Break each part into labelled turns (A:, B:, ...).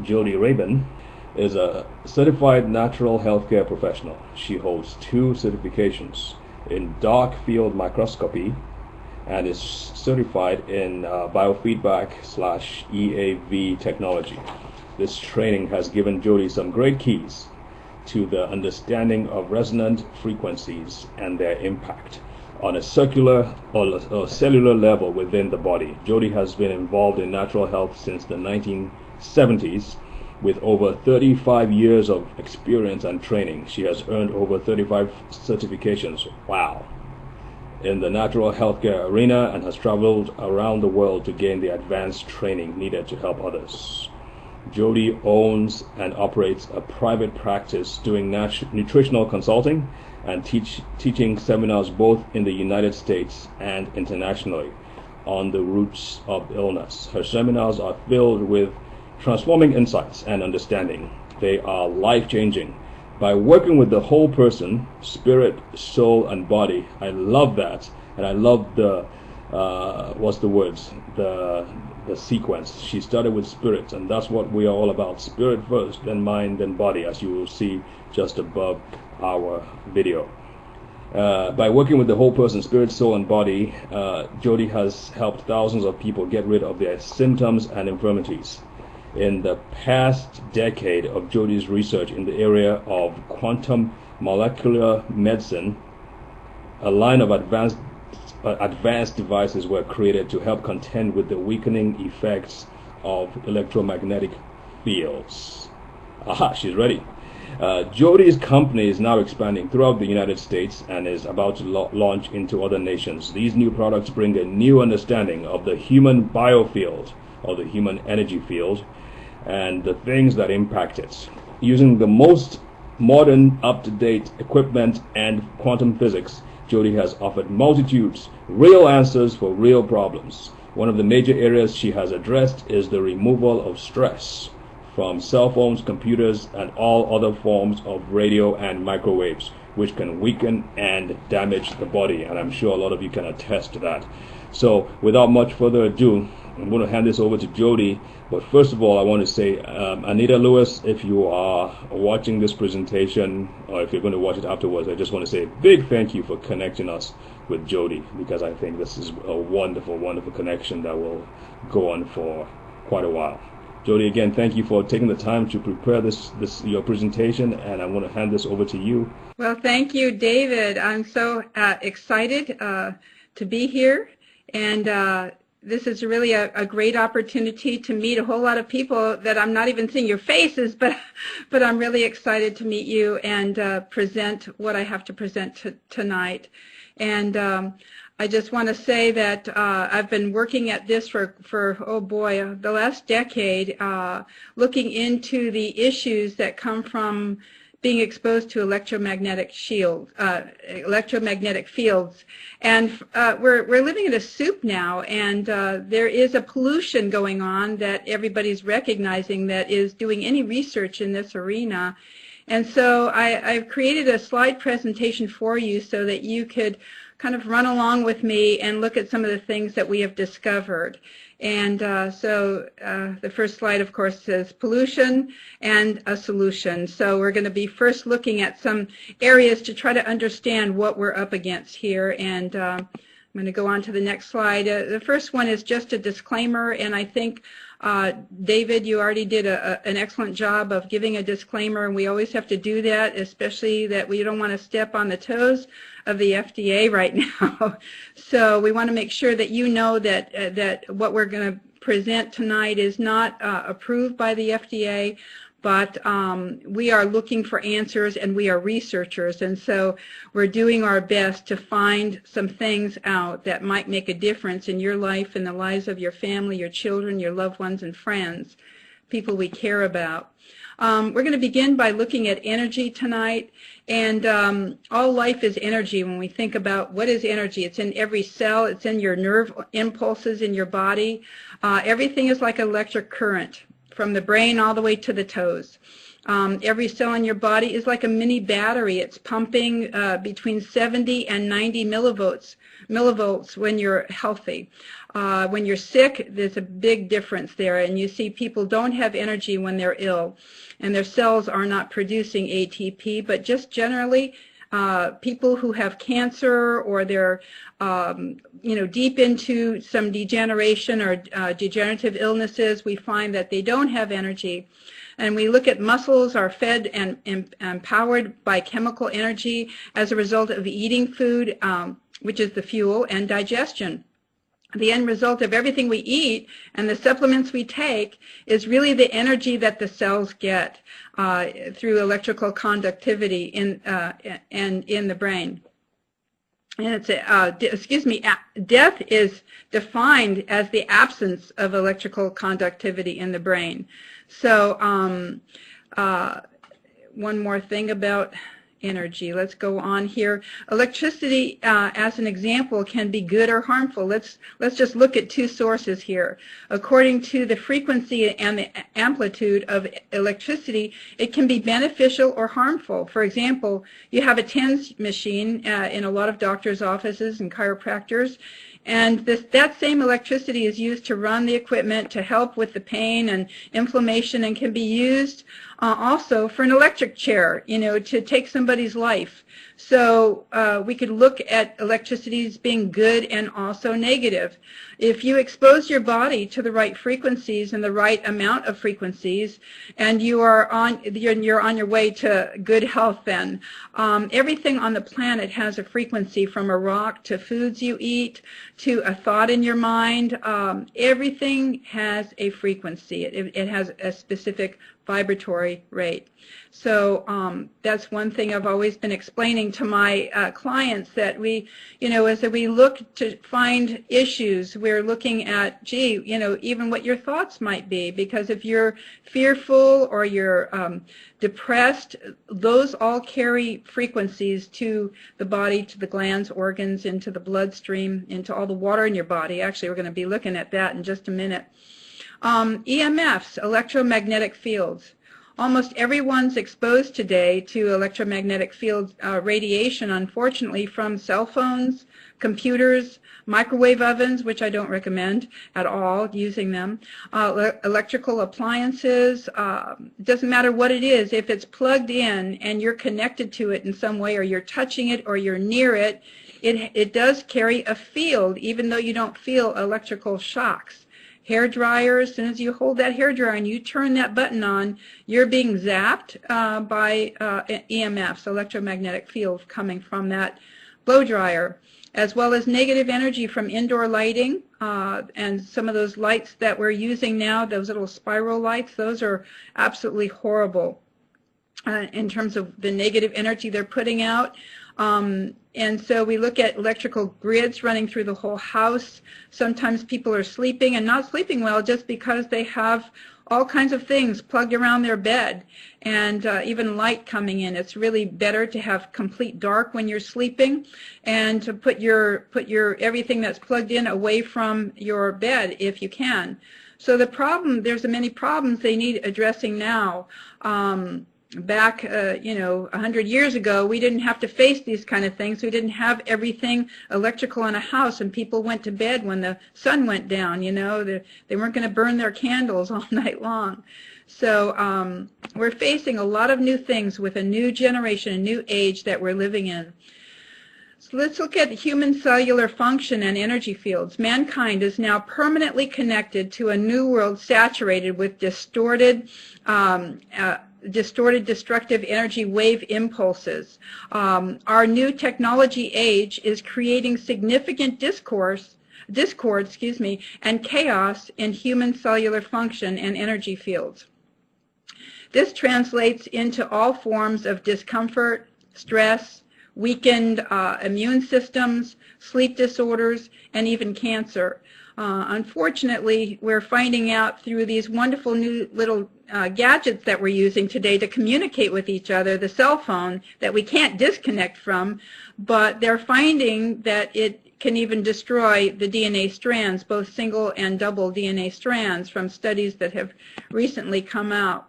A: Jody Rabin is a certified natural healthcare professional. She holds 2 certifications in dark field microscopy and is certified in biofeedback/EAV technology. This training has given Jody some great keys to the understanding of resonant frequencies and their impact on a circular or cellular level within the body. Jody has been involved in natural health since the 1970s with over 35 years of experience and training. She has earned over 35 certifications. Wow. In the natural healthcare arena and has traveled around the world to gain the advanced training needed to help others. Jody owns and operates a private practice doing nutritional consulting and teaching seminars both in the United States and internationally on the roots of illness. Her seminars are filled with transforming insights and understanding. They are life-changing. By working with the whole person, spirit, soul, and body. I love that, and I love the the sequence. She started with spirit, and that's what we are all about. Spirit first, then mind, then body, as you will see just above our video. By working with the whole person, spirit, soul, and body, Jody has helped thousands of people get rid of their symptoms and infirmities. In the past decade of Jody's research in the area of quantum molecular medicine, a line of advanced devices were created to help contend with the weakening effects of electromagnetic fields. Aha, she's ready. Jody's company is now expanding throughout the United States and is about to launch into other nations. These new products bring a new understanding of the human biofield, or the human energy field, and the things that impact it. Using the most modern, up-to-date equipment and quantum physics, Jody has offered multitudes real answers for real problems. One of the major areas she has addressed is the removal of stress from cell phones, computers, and all other forms of radio and microwaves, which can weaken and damage the body. And I'm sure a lot of you can attest to that. So without much further ado, I'm going to hand this over to Jody. But first of all, I want to say, Anita Lewis, if you are watching this presentation, or if you're going to watch it afterwards, I just want to say a big thank you for connecting us with Jody, because I think this is a wonderful, wonderful connection that will go on for quite a while. Jody, again, thank you for taking the time to prepare your presentation, and I'm going to hand this over to you.
B: Well, thank you, David. I'm so excited to be here, and this is really a great opportunity to meet a whole lot of people that I'm not even seeing your faces, but I'm really excited to meet you and present what I have to present tonight. And I just want to say that I've been working at this for oh boy, the last decade, looking into the issues that come from being exposed to electromagnetic fields, and we're living in a soup now, and there is a pollution going on that everybody's recognizing that is doing any research in this arena. And so I've created a slide presentation for you so that you could kind of run along with me and look at some of the things that we have discovered. And the first slide, of course, says pollution and a solution. So we're going to be first looking at some areas to try to understand what we're up against here. And I'm going to go on to the next slide. The first one is just a disclaimer, and I think David, you already did an excellent job of giving a disclaimer, and we always have to do that, especially that we don't want to step on the toes of the FDA right now. So we want to make sure that you know that what we're going to present tonight is not approved by the FDA, but we are looking for answers, and we are researchers, and so we're doing our best to find some things out that might make a difference in your life and the lives of your family, your children, your loved ones, and friends, people we care about. We're going to begin by looking at energy tonight, and all life is energy. When we think about what is energy, it's in every cell, it's in your nerve impulses in your body. Everything is like electric current, from the brain all the way to the toes. Every cell in your body is like a mini battery. It's pumping between 70 and 90 millivolts millivolts when you're healthy. When you're sick, there's a big difference there, and you see people don't have energy when they're ill, and their cells are not producing ATP, but just generally, people who have cancer or they're deep into some degeneration or degenerative illnesses, we find that they don't have energy. And we look at muscles are fed and powered by chemical energy as a result of eating food, which is the fuel, and digestion. The end result of everything we eat and the supplements we take is really the energy that the cells get through electrical conductivity in the brain. And it's death is defined as the absence of electrical conductivity in the brain. So one more thing about energy. Let's go on here. Electricity, as an example, can be good or harmful. Let's just look at two sources here. According to the frequency and the amplitude of electricity, it can be beneficial or harmful. For example, you have a TENS machine in a lot of doctors' offices and chiropractors, and that same electricity is used to run the equipment to help with the pain and inflammation, and can be used also for an electric chair, to take somebody's life. So we could look at electricity as being good and also negative. If you expose your body to the right frequencies and the right amount of frequencies, and you're on your way to good health, then everything on the planet has a frequency, from a rock to foods you eat to a thought in your mind. Everything has a frequency. It has a specific vibratory rate. So that's one thing I've always been explaining to my clients, that we, as we look to find issues, we're looking at, even what your thoughts might be, because if you're fearful or you're depressed, those all carry frequencies to the body, to the glands, organs, into the bloodstream, into all the water in your body. Actually, we're going to be looking at that in just a minute. EMFs, electromagnetic fields. Almost everyone's exposed today to electromagnetic field radiation, unfortunately, from cell phones, computers, microwave ovens, which I don't recommend at all using them, electrical appliances. It doesn't matter what it is. If it's plugged in and you're connected to it in some way, or you're touching it, or you're near it, it does carry a field, even though you don't feel electrical shocks. Hair dryer, as soon as you hold that hair dryer and you turn that button on, you're being zapped by EMFs, electromagnetic fields, coming from that blow dryer, as well as negative energy from indoor lighting. And some of those lights that we're using now, those little spiral lights, those are absolutely horrible in terms of the negative energy they're putting out. And so we look at electrical grids running through the whole house. Sometimes people are sleeping and not sleeping well just because they have all kinds of things plugged around their bed, and even light coming in. It's really better to have complete dark when you're sleeping, and to put your everything that's plugged in away from your bed if you can. So there's many problems they need addressing now. Back, 100 years ago, we didn't have to face these kind of things. We didn't have everything electrical in a house, and people went to bed when the sun went down. They weren't going to burn their candles all night long. So we're facing a lot of new things with a new generation, a new age that we're living in. So let's look at human cellular function and energy fields. Mankind is now permanently connected to a new world saturated with distorted destructive energy wave impulses. Our new technology age is creating significant discord, and chaos in human cellular function and energy fields. This translates into all forms of discomfort, stress, weakened immune systems, sleep disorders, and even cancer. Unfortunately, we're finding out through these wonderful new little gadgets that we're using today to communicate with each other, the cell phone, that we can't disconnect from, but they're finding that it can even destroy the DNA strands, both single and double DNA strands, from studies that have recently come out.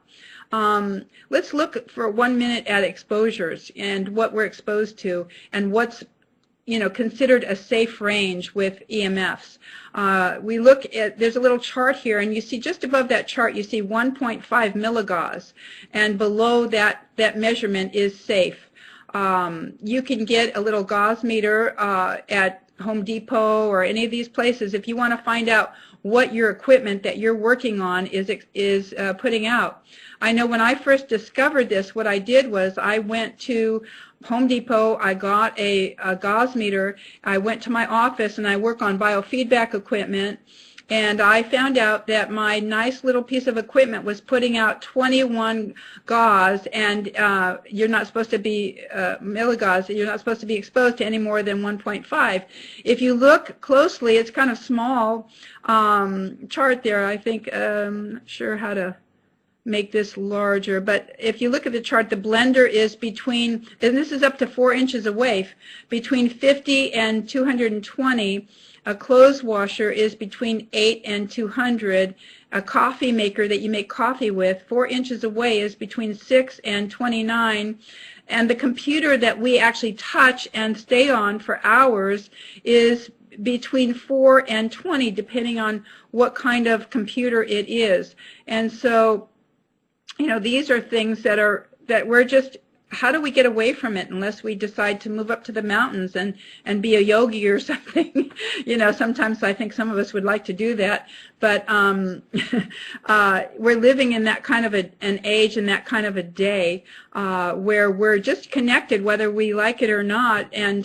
B: Let's look for 1 minute at exposures and what we're exposed to and what's considered a safe range with EMFs. We look at, there's a little chart here, and you see just above that chart, you see 1.5 milligauss, and below that measurement is safe. You can get a little gauss meter at Home Depot or any of these places if you want to find out what your equipment that you're working on is putting out. I know when I first discovered this, what I did was I went to Home Depot, I got a gauss meter, I went to my office and I work on biofeedback equipment, and I found out that my nice little piece of equipment was putting out 21 gauss, and you're not supposed to be milligauss, you're not supposed to be exposed to any more than 1.5. If you look closely, it's kind of small chart there. I think I'm not sure how to make this larger, but if you look at the chart, the blender is between, and this is up to 4 inches away, between 50 and 220. A clothes washer is between 8 and 200. A coffee maker that you make coffee with, 4 inches away, is between 6 and 29. And the computer that we actually touch and stay on for hours is between 4 and 20, depending on what kind of computer it is. And so, these are things that we're just, how do we get away from it unless we decide to move up to the mountains and be a yogi or something? Sometimes I think some of us would like to do that, but we're living in that kind of an age and that kind of a day where we're just connected whether we like it or not, and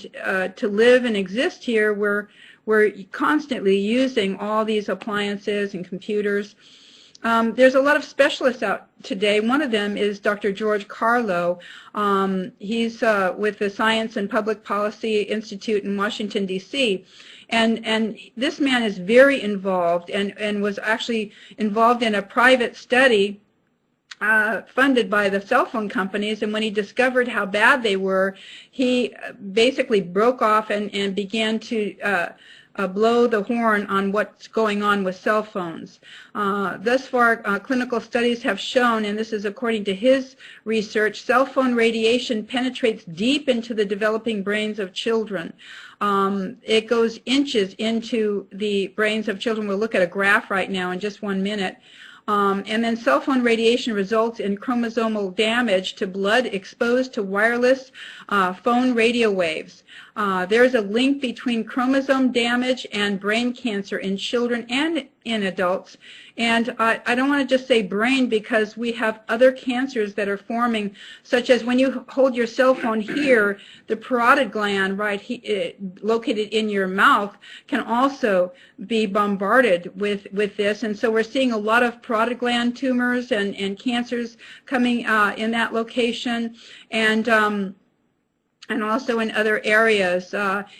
B: to live and exist here, we're constantly using all these appliances and computers. There's a lot of specialists out today. One of them is Dr. George Carlo. He's with the Science and Public Policy Institute in Washington, D.C. And this man is very involved and was actually involved in a private study funded by the cell phone companies, and when he discovered how bad they were, he basically broke off and began to blow the horn on what's going on with cell phones. Thus far, clinical studies have shown, and this is according to his research, cell phone radiation penetrates deep into the developing brains of children. It goes inches into the brains of children. We'll look at a graph right now in just 1 minute. And then cell phone radiation results in chromosomal damage to blood exposed to wireless phone radio waves. There's a link between chromosome damage and brain cancer in children and in adults. And I don't want to just say brain, because we have other cancers that are forming, such as when you hold your cell phone here, the parotid gland located in your mouth can also be bombarded with this. And so we're seeing a lot of parotid gland tumors and cancers coming in that location. And also in other areas.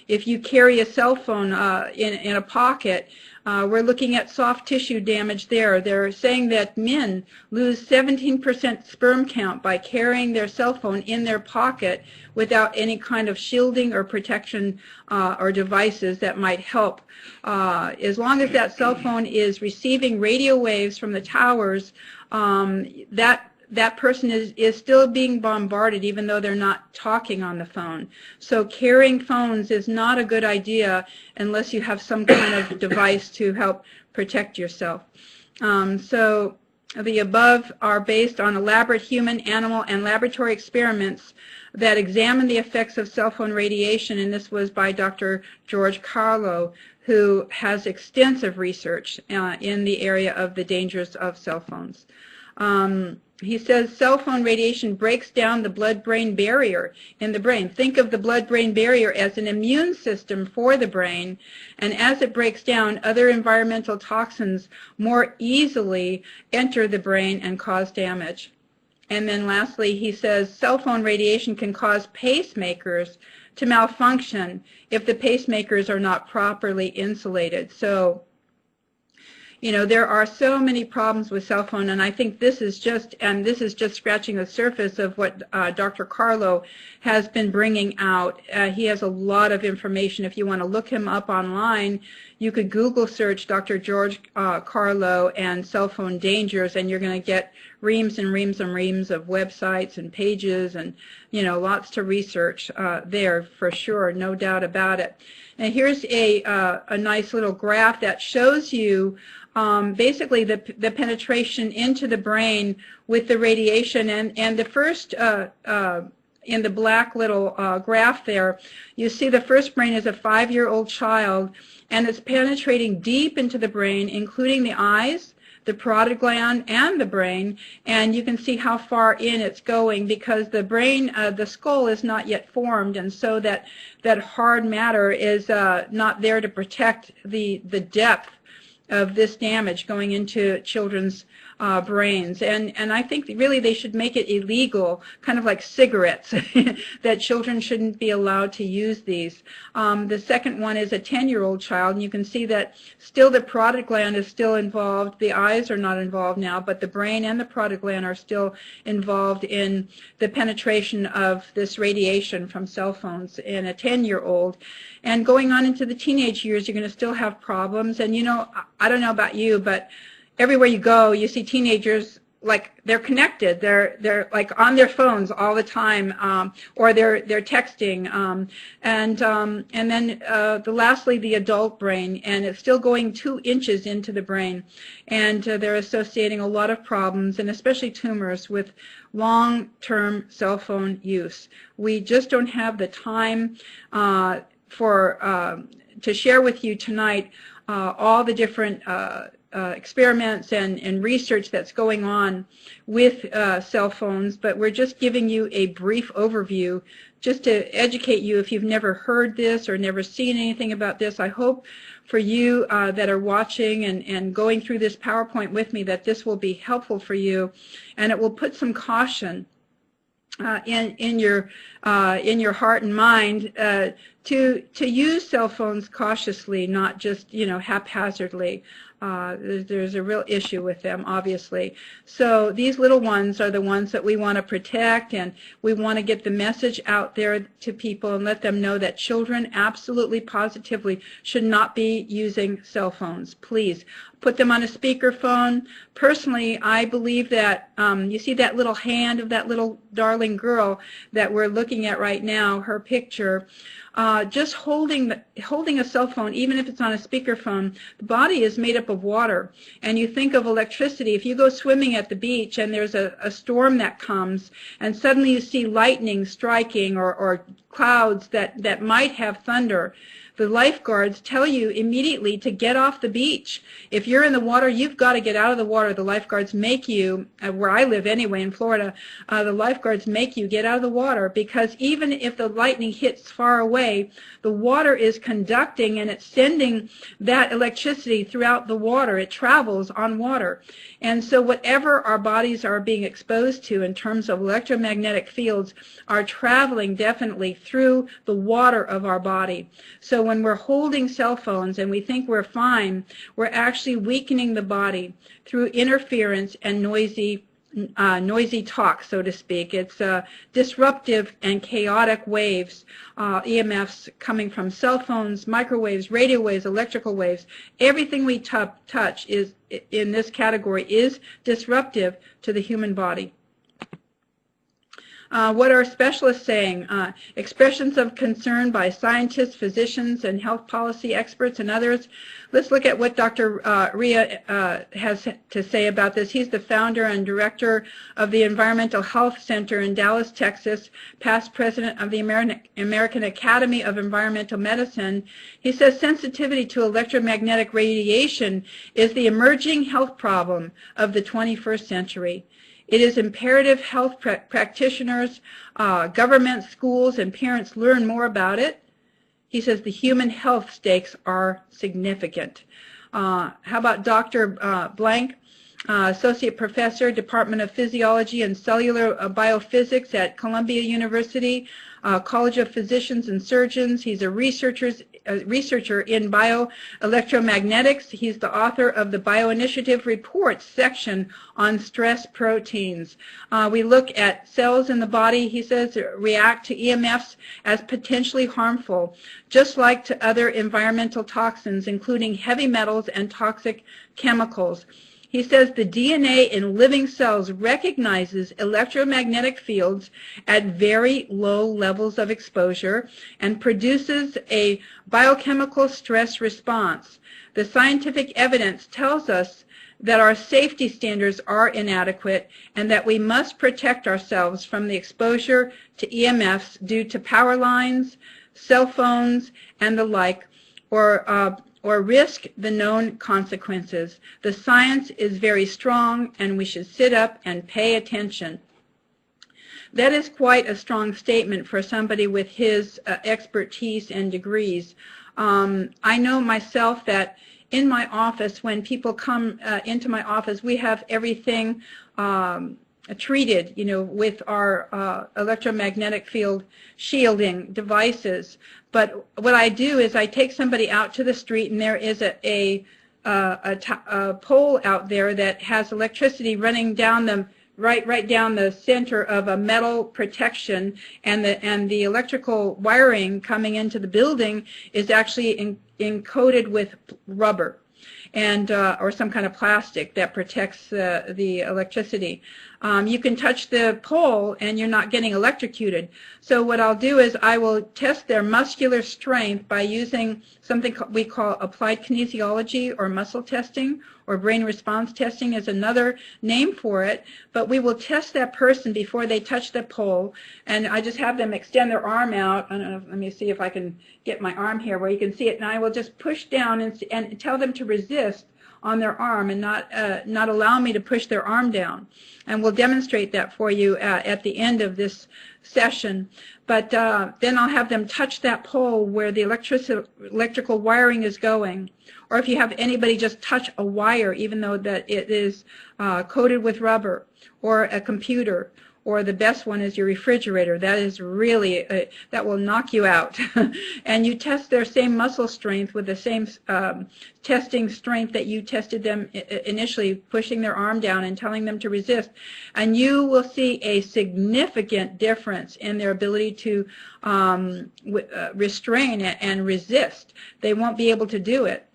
B: If you carry a cell phone in a pocket, we're looking at soft tissue damage there. They're saying that men lose 17% sperm count by carrying their cell phone in their pocket without any kind of shielding or protection or devices that might help. As long as that cell phone is receiving radio waves from the towers, that person is still being bombarded even though they're not talking on the phone. So carrying phones is not a good idea unless you have some kind of device to help protect yourself. So the above are based on elaborate human, animal, and laboratory experiments that examine the effects of cell phone radiation, and this was by Dr. George Carlo, who has extensive research in the area of the dangers of cell phones. He says cell phone radiation breaks down the blood-brain barrier in the brain. Think of the blood-brain barrier as an immune system for the brain, and as it breaks down, other environmental toxins more easily enter the brain and cause damage. And then lastly, he says cell phone radiation can cause pacemakers to malfunction if the pacemakers are not properly insulated. So there are so many problems with cell phone, and I think this is just scratching the surface of what Dr. Carlo has been bringing out. He has a lot of information. If you want to look him up online, you could Google search Dr. George Carlo and cell phone dangers, and you're going to get reams and reams and reams of websites and pages, and lots to research there for sure, no doubt about it. And here's a nice little graph that shows you basically the penetration into the brain with the radiation, and the first in the black little graph there, you see the first brain is a 5-year-old child, and it's penetrating deep into the brain, including the eyes, the parotid gland, and the brain, and you can see how far in it's going because the brain, the skull is not yet formed, and so that hard matter is not there to protect the depth of this damage going into children's brains. And I think really they should make it illegal, kind of like cigarettes, that children shouldn't be allowed to use these. The second one is a 10-year-old child, and you can see that still the parotid gland is still involved. The eyes are not involved now, but the brain and the parotid gland are still involved in the penetration of this radiation from cell phones in a 10-year-old. And going on into the teenage years, you're going to still have problems. And I don't know about you, but everywhere you go, you see teenagers like they're connected. They're like on their phones all the time, or they're texting. And then lastly, the adult brain, and it's still going 2 inches into the brain, and they're associating a lot of problems, and especially tumors, with long-term cell phone use. We just don't have the time to share with you tonight all the different experiments and research that's going on with cell phones, but we're just giving you a brief overview just to educate you if you've never heard this or never seen anything about this. I hope for you that are watching and going through this PowerPoint with me that this will be helpful for you, and it will put some caution in your heart and mind to use cell phones cautiously, not just haphazardly. There's a real issue with them, obviously. So these little ones are the ones that we want to protect, and we want to get the message out there to people and let them know that children absolutely, positively should not be using cell phones. Please put them on a speakerphone. Personally, I believe that you see that little hand of that little darling girl that we're looking at right now, her picture. Just holding a cell phone, even if it's on a speakerphone, the body is made up of water. And you think of electricity. If you go swimming at the beach and there's a storm that comes, and suddenly you see lightning striking or clouds that might have thunder, the lifeguards tell you immediately to get off the beach. If you're in the water, you've got to get out of the water. The lifeguards make you, where I live anyway, in Florida, the lifeguards make you get out of the water, because even if the lightning hits far away, the water is conducting and it's sending that electricity throughout the water. It travels on water. And so whatever our bodies are being exposed to in terms of electromagnetic fields are traveling definitely through the water of our body. So when we're holding cell phones and we think we're fine, we're actually weakening the body through interference and noisy talk, so to speak. It's disruptive and chaotic waves, EMFs coming from cell phones, microwaves, radio waves, electrical waves. Everything we touch is in this category is disruptive to the human body. What are specialists saying? Expressions of concern by scientists, physicians, and health policy experts and others. Let's look at what Dr. Ria has to say about this. He's the founder and director of the Environmental Health Center in Dallas, Texas, past president of the American Academy of Environmental Medicine. He says sensitivity to electromagnetic radiation is the emerging health problem of the 21st century. It is imperative health practitioners, government, schools, and parents learn more about it. He says the human health stakes are significant. How about Dr. Blank, Associate Professor, Department of Physiology and Cellular Biophysics at Columbia University, College of Physicians and Surgeons. He's a researcher researcher in bioelectromagnetics. He's the author of the Bioinitiative Reports section on stress proteins. We look at cells in the body, he says, react to EMFs as potentially harmful, just like to other environmental toxins, including heavy metals and toxic chemicals. He says the DNA in living cells recognizes electromagnetic fields at very low levels of exposure and produces a biochemical stress response. The scientific evidence tells us that our safety standards are inadequate and that we must protect ourselves from the exposure to EMFs due to power lines, cell phones, and the like, or risk the known consequences. The science is very strong, and we should sit up and pay attention. That is quite a strong statement for somebody with his expertise and degrees. I know myself that in my office, when people come into my office, we have everything treated, you know, with our electromagnetic field shielding devices. But what I do is I take somebody out to the street, and there is a pole out there that has electricity running down the right down the center of a metal protection, and the electrical wiring coming into the building is actually encoded with rubber and or some kind of plastic that protects the electricity. You can touch the pole and you're not getting electrocuted. So what I'll do is I will test their muscular strength by using something we call applied kinesiology, or muscle testing, or brain response testing is another name for it. But we will test that person before they touch the pole, and I just have them extend their arm out. I don't know, let me see if I can get my arm here where you can see it, and I will just push down and tell them to resist on their arm and not allow me to push their arm down. And we'll demonstrate that for you at the end of this session. But then I'll have them touch that pole where the electrical wiring is going. Or if you have anybody just touch a wire, even though that it is coated with rubber, or a computer, or the best one is your refrigerator. That is really, that will knock you out. And you test their same muscle strength with the same testing strength that you tested them initially, pushing their arm down and telling them to resist. And you will see a significant difference in their ability to restrain and resist. They won't be able to do it.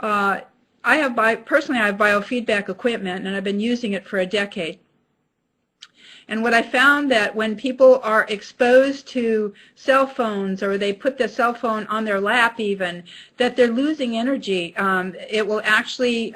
B: Personally, I have biofeedback equipment, and I've been using it for a decade. And what I found that when people are exposed to cell phones, or they put the cell phone on their lap even, that they're losing energy. It will actually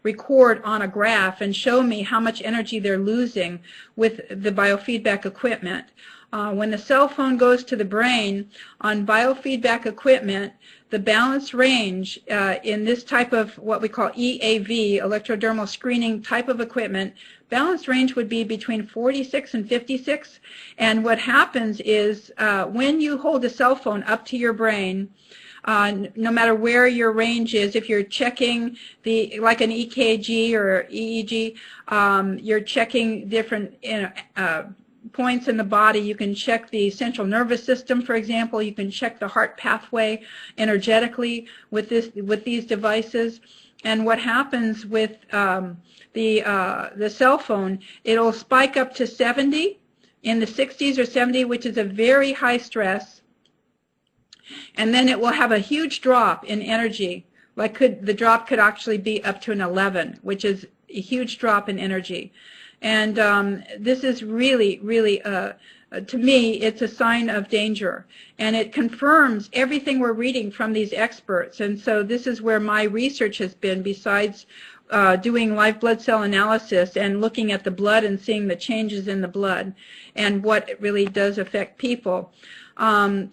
B: record on a graph and show me how much energy they're losing with the biofeedback equipment. When the cell phone goes to the brain on biofeedback equipment, the balance range in this type of what we call EAV, electrodermal screening type of equipment, balance range would be between 46 and 56. And what happens is when you hold a cell phone up to your brain, no matter where your range is, if you're checking like an EKG or EEG, you're checking different points in the body. You can check the central nervous system, for example. You can check the heart pathway energetically with these devices. And what happens with the cell phone, it'll spike up to 70 in the 60s or 70, which is a very high stress. And then it will have a huge drop in energy. The drop could actually be up to an 11, which is a huge drop in energy. And this is really, really, to me, it's a sign of danger. And it confirms everything we're reading from these experts. And so this is where my research has been, besides doing live blood cell analysis and looking at the blood and seeing the changes in the blood and what it really does affect people.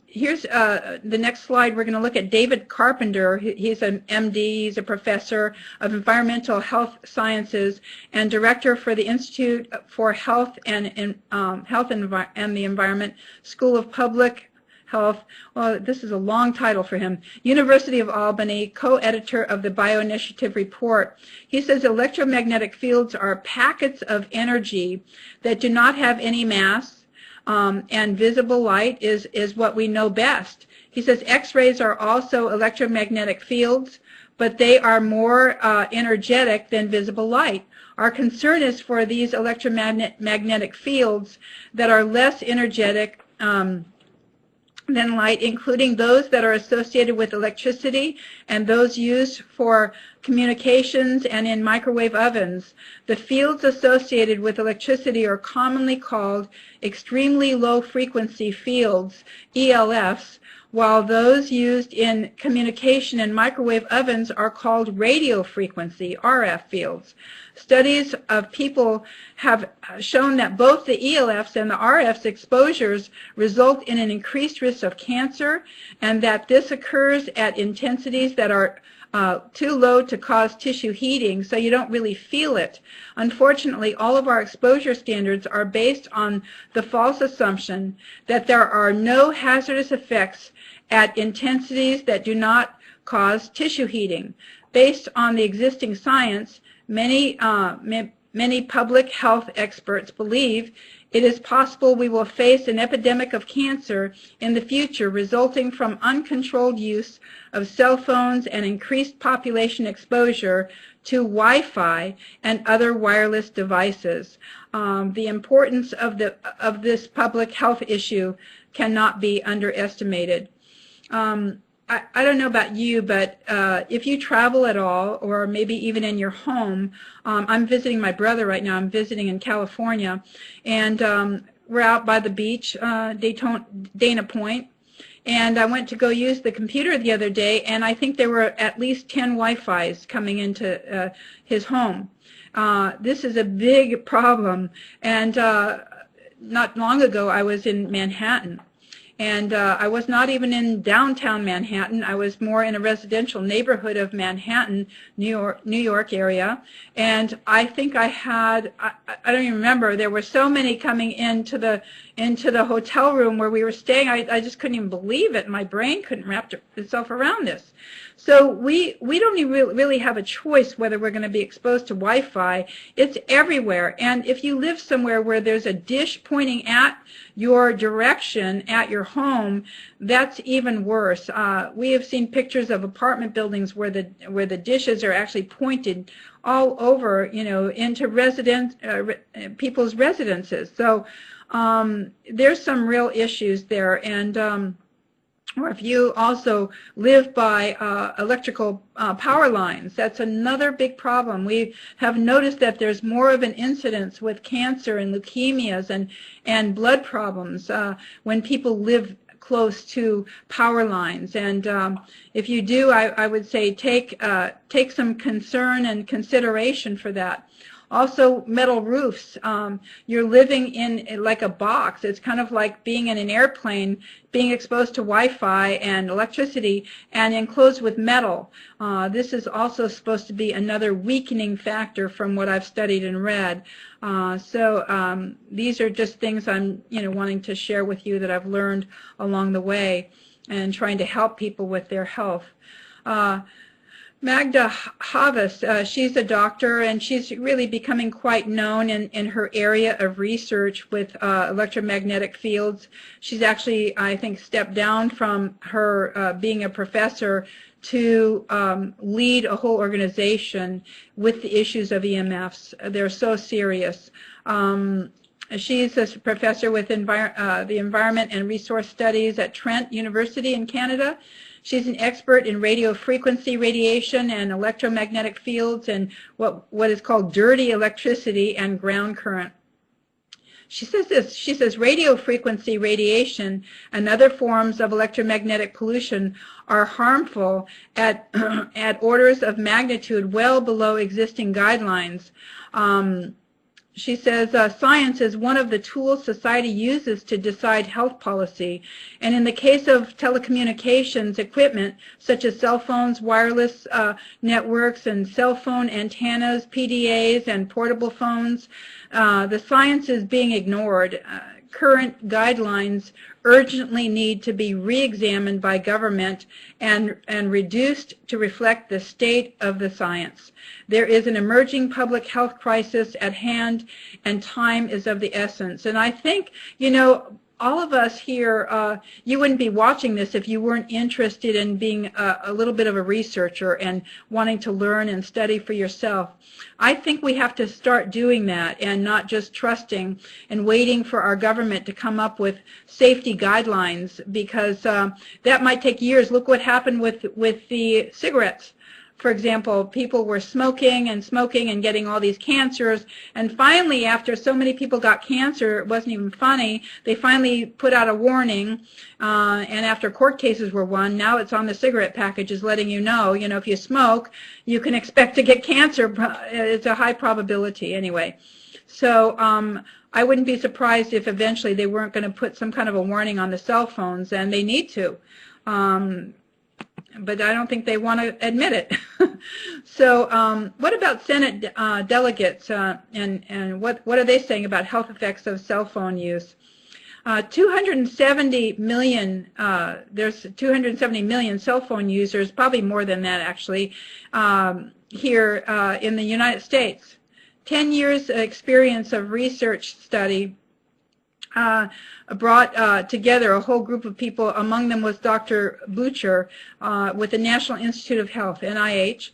B: Here's the next slide. We're going to look at David Carpenter. He's an MD. He's a professor of environmental health sciences and director for the Institute for Health and the Environment, School of Public Health. Well, this is a long title for him. University of Albany, co-editor of the Bioinitiative Report. He says electromagnetic fields are packets of energy that do not have any mass, and visible light is what we know best. He says X-rays are also electromagnetic fields, but they are more energetic than visible light. Our concern is for these electromagnetic fields that are less energetic than light, including those that are associated with electricity and those used for communications and in microwave ovens. The fields associated with electricity are commonly called extremely low frequency fields, ELFs, while those used in communication and microwave ovens are called radio frequency, RF fields. Studies of people have shown that both the ELFs and the RFs exposures result in an increased risk of cancer, and that this occurs at intensities that are too low to cause tissue heating, so you don't really feel it. Unfortunately, all of our exposure standards are based on the false assumption that there are no hazardous effects at intensities that do not cause tissue heating. Based on the existing science, many public health experts believe it is possible we will face an epidemic of cancer in the future resulting from uncontrolled use of cell phones and increased population exposure to Wi-Fi and other wireless devices. The importance of this public health issue cannot be underestimated. I don't know about you, but if you travel at all, or maybe even in your home, I'm visiting my brother right now. I'm visiting in California, and we're out by the beach, Dana Point, and I went to go use the computer the other day, and I think there were at least 10 Wi-Fis coming into his home. This is a big problem, and not long ago I was in Manhattan. And I was not even in downtown Manhattan. I was more in a residential neighborhood of Manhattan, New York area. And I think I had, I don't even remember, there were so many coming into the hotel room where we were staying. I just couldn't even believe it. My brain couldn't wrap itself around this. So we don't even really have a choice whether we're going to be exposed to Wi-Fi. It's everywhere. And if you live somewhere where there's a dish pointing at your direction at your home, that's even worse. We have seen pictures of apartment buildings where the dishes are actually pointed all over, into people's residences. So there's some real issues there, and or if you also live by electrical power lines, that's another big problem. We have noticed that there's more of an incidence with cancer and leukemias and blood problems when people live close to power lines. And if you do, I would say take some concern and consideration for that. Also, metal roofs. You're living in like a box. It's kind of like being in an airplane, being exposed to Wi-Fi and electricity and enclosed with metal. This is also supposed to be another weakening factor from what I've studied and read. So these are just things I'm wanting to share with you that I've learned along the way and trying to help people with their health. Magda Havas, she's a doctor, and she's really becoming quite known in her area of research with electromagnetic fields. She's actually, I think, stepped down from her being a professor to lead a whole organization with the issues of EMFs. They're so serious. She's a professor with the Environment and Resource Studies at Trent University in Canada. She's an expert in radio frequency radiation and electromagnetic fields and what is called dirty electricity and ground current. She says this, she says radio frequency radiation and other forms of electromagnetic pollution are harmful at orders of magnitude well below existing guidelines. She says science is one of the tools society uses to decide health policy. And in the case of telecommunications equipment, such as cell phones, wireless networks, and cell phone antennas, PDAs, and portable phones, the science is being ignored. current guidelines urgently need to be re-examined by government and reduced to reflect the state of the science. There is an emerging public health crisis at hand, and time is of the essence. And I think, you know, all of us here, you wouldn't be watching this if you weren't interested in being a little bit of a researcher and wanting to learn and study for yourself. I think we have to start doing that and not just trusting and waiting for our government to come up with safety guidelines, because that might take years. Look what happened with the cigarettes. For example, people were smoking and getting all these cancers, and finally, after so many people got cancer, it wasn't even funny, they finally put out a warning, and after court cases were won, now it's on the cigarette packages letting you know, if you smoke, you can expect to get cancer. It's a high probability anyway. So I wouldn't be surprised if eventually they weren't going to put some kind of a warning on the cell phones, and they need to. But I don't think they want to admit it. So what about Senate delegates, and what are they saying about health effects of cell phone use? 270 million, there's 270 million cell phone users, probably more than that actually, here in the United States. 10 years experience of research study brought together a whole group of people. Among them was Dr. Butcher with the National Institute of Health, NIH.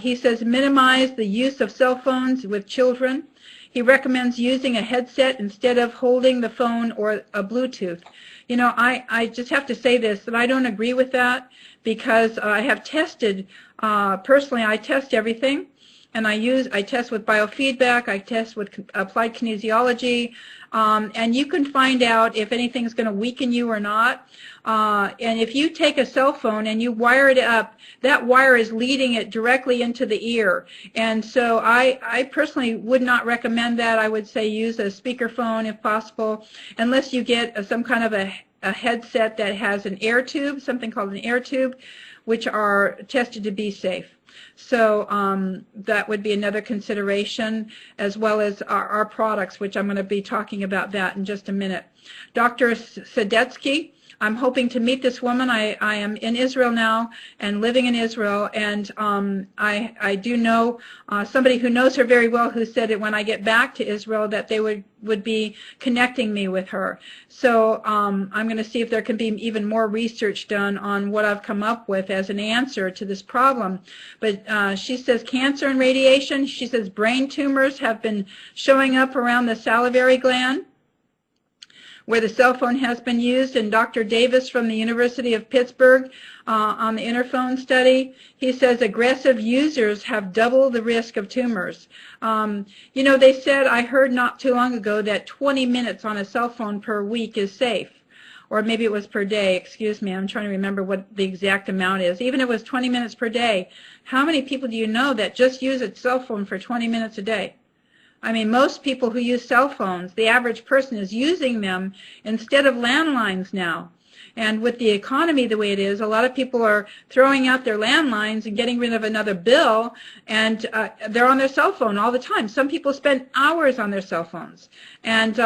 B: He says minimize the use of cell phones with children. He recommends using a headset instead of holding the phone or a Bluetooth. You know, I just have to say this, that I don't agree with that, because I have tested, personally I test everything. And I test with biofeedback, I test with applied kinesiology, and you can find out if anything's going to weaken you or not. And if you take a cell phone and you wire it up, that wire is leading it directly into the ear. And so I personally would not recommend that. I would say use a speakerphone if possible, unless you get some kind of a headset that has an air tube, something called an air tube, which are tested to be safe. So that would be another consideration, as well as our products, which I'm going to be talking about that in just a minute. Dr. Sadetsky, I'm hoping to meet this woman. I am in Israel now and living in Israel, and I do know somebody who knows her very well, who said that when I get back to Israel that they would be connecting me with her. So I'm going to see if there can be even more research done on what I've come up with as an answer to this problem. But she says cancer and radiation. She says brain tumors have been showing up around the salivary gland, where the cell phone has been used. And Dr. Davis from the University of Pittsburgh on the Interphone study, he says aggressive users have double the risk of tumors. You know, they said, I heard not too long ago, that 20 minutes on a cell phone per week is safe. Or maybe it was per day, excuse me, I'm trying to remember what the exact amount is. Even if it was 20 minutes per day, how many people do you know that just use a cell phone for 20 minutes a day? I mean, most people who use cell phones, the average person is using them instead of landlines now. And with the economy the way it is, a lot of people are throwing out their landlines and getting rid of another bill, and they're on their cell phone all the time. Some people spend hours on their cell phones, and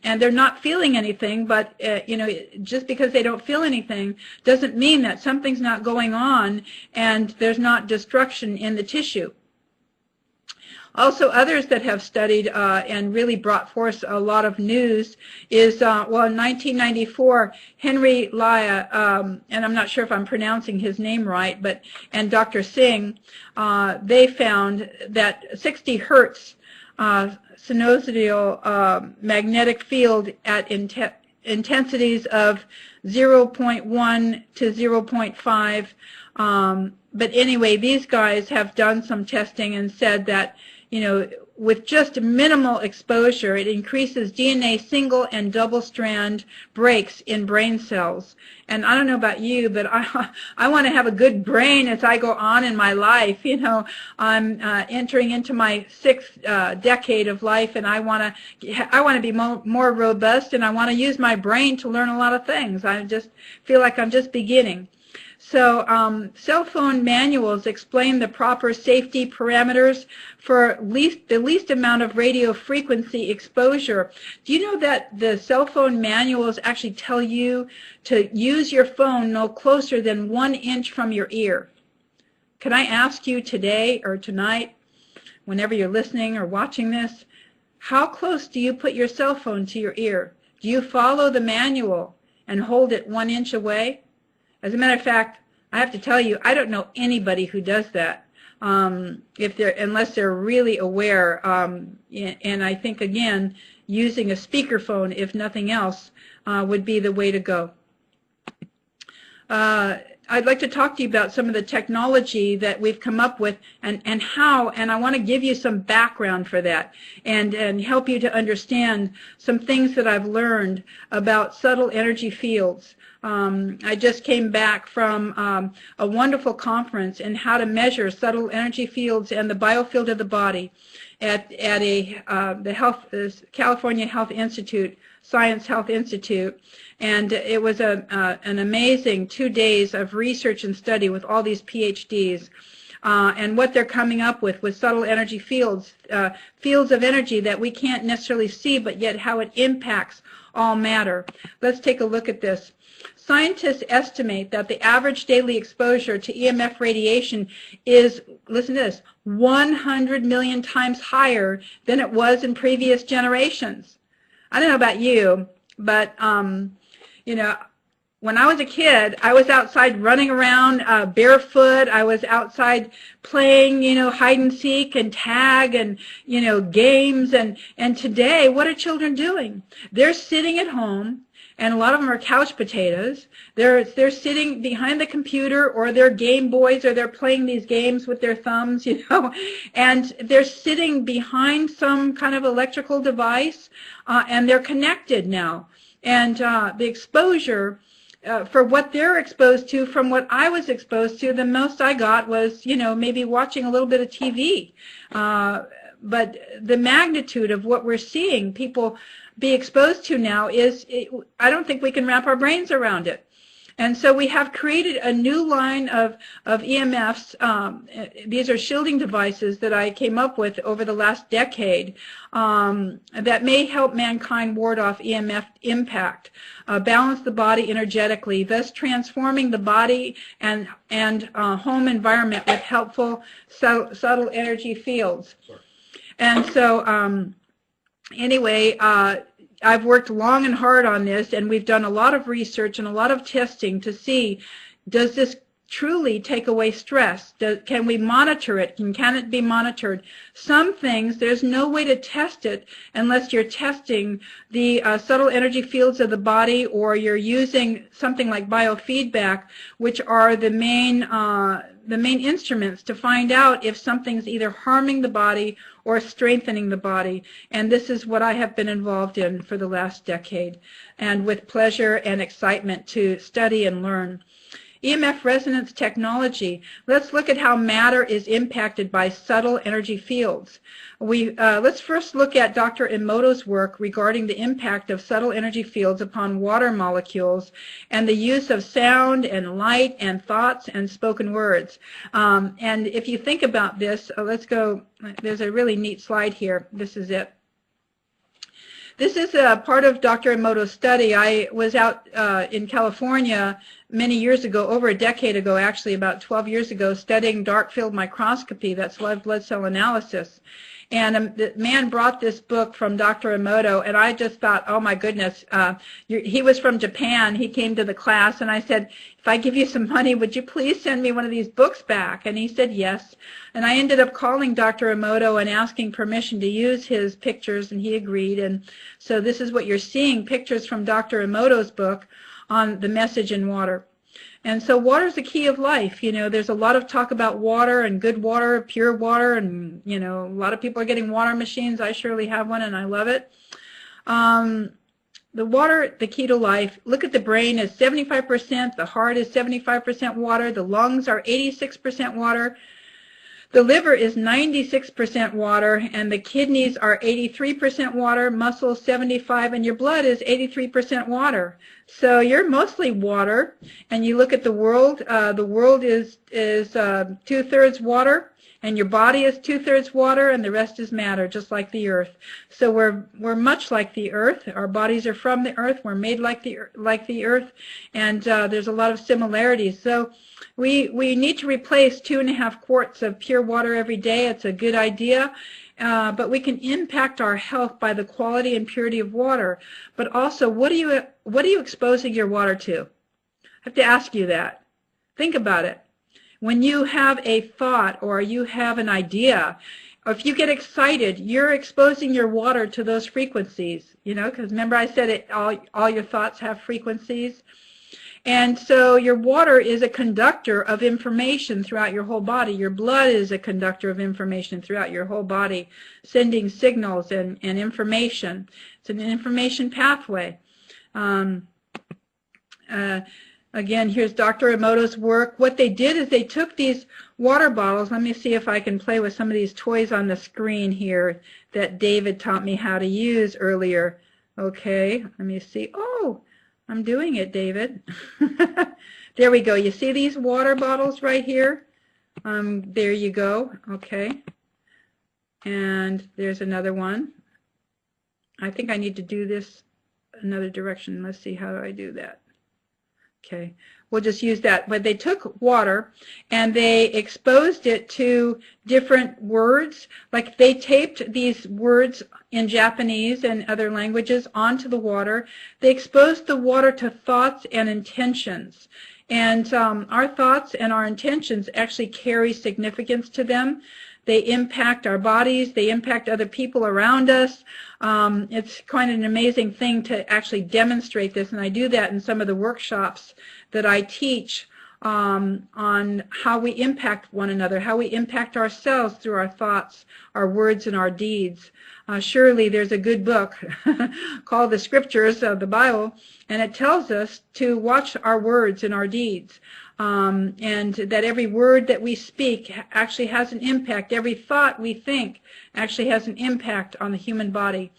B: they're not feeling anything, but you know, just because they don't feel anything doesn't mean that something's not going on and there's not destruction in the tissue. Also, others that have studied and really brought forth a lot of news is, well, in 1994, Henry Laya, and I'm not sure if I'm pronouncing his name right, but, and Dr. Singh, they found that 60 hertz sinusoidal magnetic field at intensities of 0.1 to 0.5. But anyway, these guys have done some testing and said that, you know, with just minimal exposure, it increases DNA single and double strand breaks in brain cells. And I don't know about you, but I want to have a good brain as I go on in my life. You know, I'm entering into my 6th decade of life, and I want to be more robust, and I want to use my brain to learn a lot of things. I just feel like I'm just beginning. So cell phone manuals explain the proper safety parameters for the least amount of radio frequency exposure. Do you know that the cell phone manuals actually tell you to use your phone no closer than 1 inch from your ear? Can I ask you today or tonight, whenever you're listening or watching this, how close do you put your cell phone to your ear? Do you follow the manual and hold it 1 inch away? As a matter of fact, I have to tell you, I don't know anybody who does that, unless they're really aware. And I think, again, using a speakerphone, if nothing else, would be the way to go. I'd like to talk to you about some of the technology that we've come up with and how, and I want to give you some background for that and help you to understand some things that I've learned about subtle energy fields. I just came back from a wonderful conference in how to measure subtle energy fields and the biofield of the body at the California Health Institute, Science Health Institute. And it was an amazing 2 days of research and study with all these PhDs and what they're coming up with subtle energy fields, fields of energy that we can't necessarily see, but yet how it impacts all matter. Let's take a look at this. Scientists estimate that the average daily exposure to EMF radiation is, listen to this, 100 million times higher than it was in previous generations. I don't know about you, but you know, when I was a kid, I was outside running around barefoot. I was outside playing, you know, hide and seek and tag and, you know, games. And today, what are children doing? They're sitting at home, and a lot of them are couch potatoes. They're sitting behind the computer, or they're Game Boys, or they're playing these games with their thumbs, you know, and they're sitting behind some kind of electrical device, and they're connected now. And the exposure for what they're exposed to from what I was exposed to, the most I got was, you know, maybe watching a little bit of TV. But the magnitude of what we're seeing people be exposed to now I don't think we can wrap our brains around it. And so we have created a new line of EMFs. These are shielding devices that I came up with over the last decade that may help mankind ward off EMF impact, balance the body energetically, thus transforming the body and home environment with helpful subtle energy fields. And so anyway, I've worked long and hard on this, and we've done a lot of research and a lot of testing to see, does this truly take away stress? Can we monitor it? Can it be monitored? Some things, there's no way to test it unless you're testing the subtle energy fields of the body, or you're using something like biofeedback, which are the main instruments to find out if something's either harming the body or strengthening the body. And this is what I have been involved in for the last decade, and with pleasure and excitement to study and learn. EMF resonance technology. Let's look at how matter is impacted by subtle energy fields. Let's first look at Dr. Emoto's work regarding the impact of subtle energy fields upon water molecules and the use of sound and light and thoughts and spoken words. And if you think about this, let's go, there's a really neat slide here. This is it. This is a part of Dr. Emoto's study. I was out in California many years ago, over a decade ago, actually about 12 years ago, studying dark field microscopy, that's live blood cell analysis. And the man brought this book from Dr. Emoto, and I just thought, oh my goodness, he was from Japan. He came to the class, and I said, if I give you some money, would you please send me one of these books back? And he said yes. And I ended up calling Dr. Emoto and asking permission to use his pictures, and he agreed. And so this is what you're seeing, pictures from Dr. Emoto's book on the message in water. And so water is the key of life. You know, there's a lot of talk about water and good water, pure water, and, you know, a lot of people are getting water machines. I surely have one, and I love it. The water, the key to life. Look at the brain is 75%, the heart is 75% water, the lungs are 86% water. The liver is 96% water, and the kidneys are 83% water, muscles 75%, and your blood is 83% water. So you're mostly water, and you look at the world is 2/3 water, and your body is 2/3 water, and the rest is matter, just like the earth. So we're much like the earth. Our bodies are from the earth. We're made like the earth, and there's a lot of similarities. So we need to replace 2.5 quarts of pure water every day. It's a good idea. But we can impact our health by the quality and purity of water. But also, what are you exposing your water to? I have to ask you that. Think about it. When you have a thought or you have an idea, or if you get excited, you're exposing your water to those frequencies. You know, because remember I said all your thoughts have frequencies. And so your water is a conductor of information throughout your whole body. Your blood is a conductor of information throughout your whole body, sending signals and information. It's an information pathway. Again, here's Dr. Emoto's work. What they did is they took these water bottles. Let me see if I can play with some of these toys on the screen here that David taught me how to use earlier. Okay, let me see. Oh, I'm doing it, David. There we go. You see these water bottles right here? There you go. Okay. And there's another one. I think I need to do this another direction. Let's see, how do I do that? Okay, we'll just use that. But they took water and they exposed it to different words. Like they taped these words in Japanese and other languages onto the water. They exposed the water to thoughts and intentions. And our thoughts and our intentions actually carry significance to them. They impact our bodies. They impact other people around us. It's quite an amazing thing to actually demonstrate this, and I do that in some of the workshops that I teach on how we impact one another, how we impact ourselves through our thoughts, our words, and our deeds. Surely there's a good book called the Scriptures of the Bible, and it tells us to watch our words and our deeds. And that every word that we speak actually has an impact. Every thought we think actually has an impact on the human body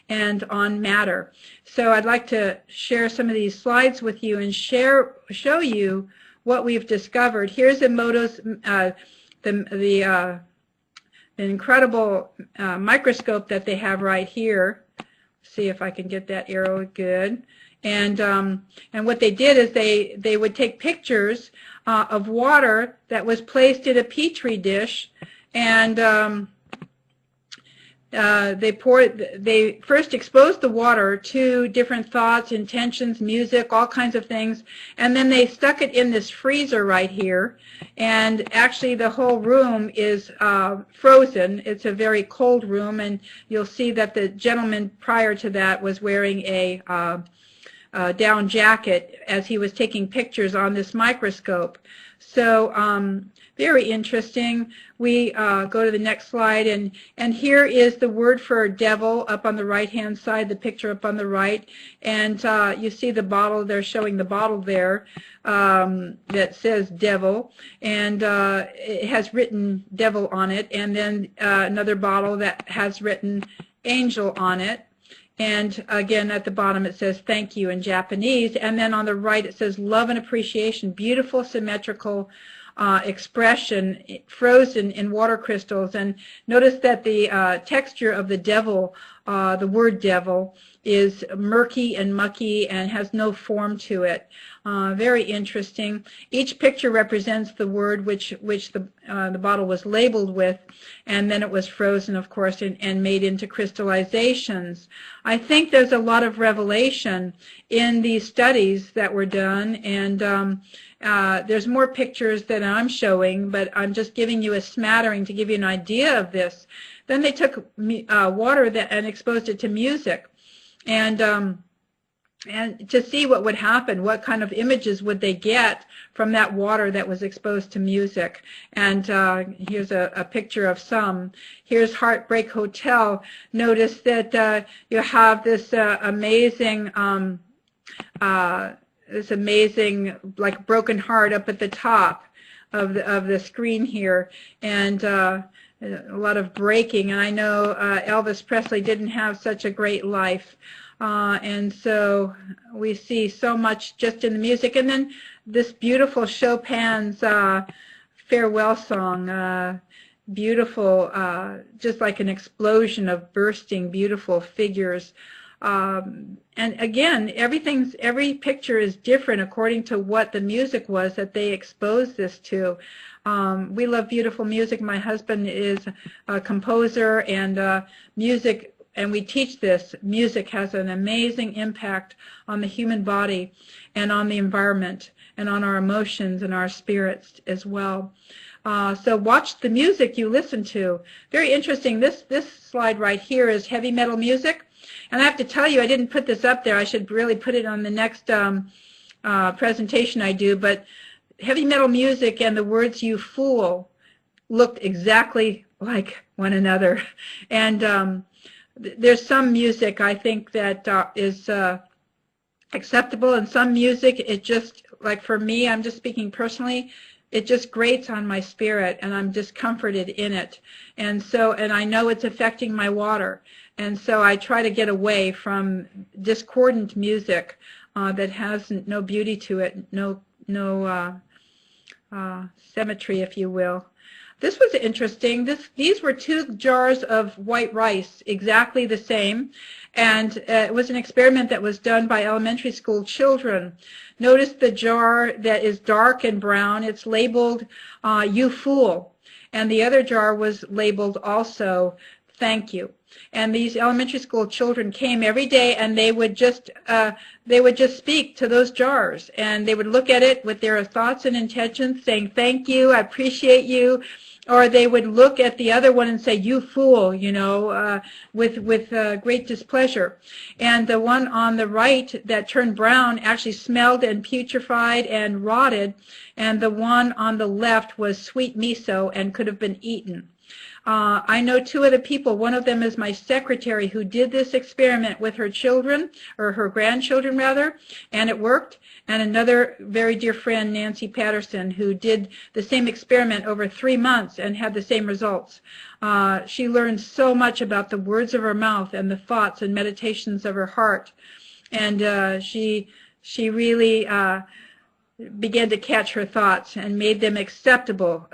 B: and on matter. So I'd like to share some of these slides with you and show you what we've discovered. Here's Emoto's the incredible microscope that they have right here. See if I can get that arrow good. And what they did is they would take pictures of water that was placed in a petri dish, and they first exposed the water to different thoughts, intentions, music, all kinds of things, and then they stuck it in this freezer right here, and actually the whole room is frozen. It's a very cold room, and you'll see that the gentleman prior to that was wearing a down jacket as he was taking pictures on this microscope. So very interesting. We go to the next slide, and here is the word for devil up on the right-hand side, the picture up on the right, and you see the bottle. They're showing the bottle there that says devil, and it has written devil on it, and then another bottle that has written angel on it. And again, at the bottom it says thank you in Japanese, and then on the right it says love and appreciation, beautiful symmetrical expression frozen in water crystals. And notice that the texture of the devil, the word devil, is murky and mucky and has no form to it. Very interesting. Each picture represents the word which the bottle was labeled with, and then it was frozen, of course, and made into crystallizations. I think there's a lot of revelation in these studies that were done, and there's more pictures than I'm showing, but I'm just giving you a smattering to give you an idea of this. Then they took water and exposed it to music, and to see what would happen, what kind of images would they get from that water that was exposed to music. And here's a picture of some. Here's Heartbreak Hotel. Notice that you have this amazing like broken heart up at the top. of the screen here, and a lot of breaking. And I know Elvis Presley didn't have such a great life, and so we see so much just in the music. And then this beautiful Chopin's farewell song, beautiful, just like an explosion of bursting beautiful figures. And again, every picture is different according to what the music was that they exposed this to. We love beautiful music. My husband is a composer, and music, and we teach this. Music has an amazing impact on the human body and on the environment and on our emotions and our spirits as well. So watch the music you listen to. Very interesting. This slide right here is heavy metal music. And I have to tell you, I didn't put this up there. I should really put it on the next presentation I do. But heavy metal music and the words "you fool" looked exactly like one another. And there's some music I think that is acceptable, and some music, it just, like for me, I'm just speaking personally, it just grates on my spirit, and I'm discomforted in it. And so, and I know it's affecting my water. And so I try to get away from discordant music that has no beauty to it, no symmetry, if you will. This was interesting. These were 2 jars of white rice, exactly the same. And it was an experiment that was done by elementary school children. Notice the jar that is dark and brown. It's labeled, "You fool." And the other jar was labeled also, "Thank you." And these elementary school children came every day, and they would just speak to those jars, and they would look at it with their thoughts and intentions, saying, "Thank you, I appreciate you," or they would look at the other one and say, "You fool," you know, with great displeasure. And the one on the right that turned brown actually smelled and putrefied and rotted, and the one on the left was sweet miso and could have been eaten. I know 2 other people. One of them is my secretary, who did this experiment with her children, or her grandchildren rather, and it worked. And another very dear friend, Nancy Patterson, who did the same experiment over 3 months and had the same results. She learned so much about the words of her mouth and the thoughts and meditations of her heart. And she really began to catch her thoughts and made them acceptable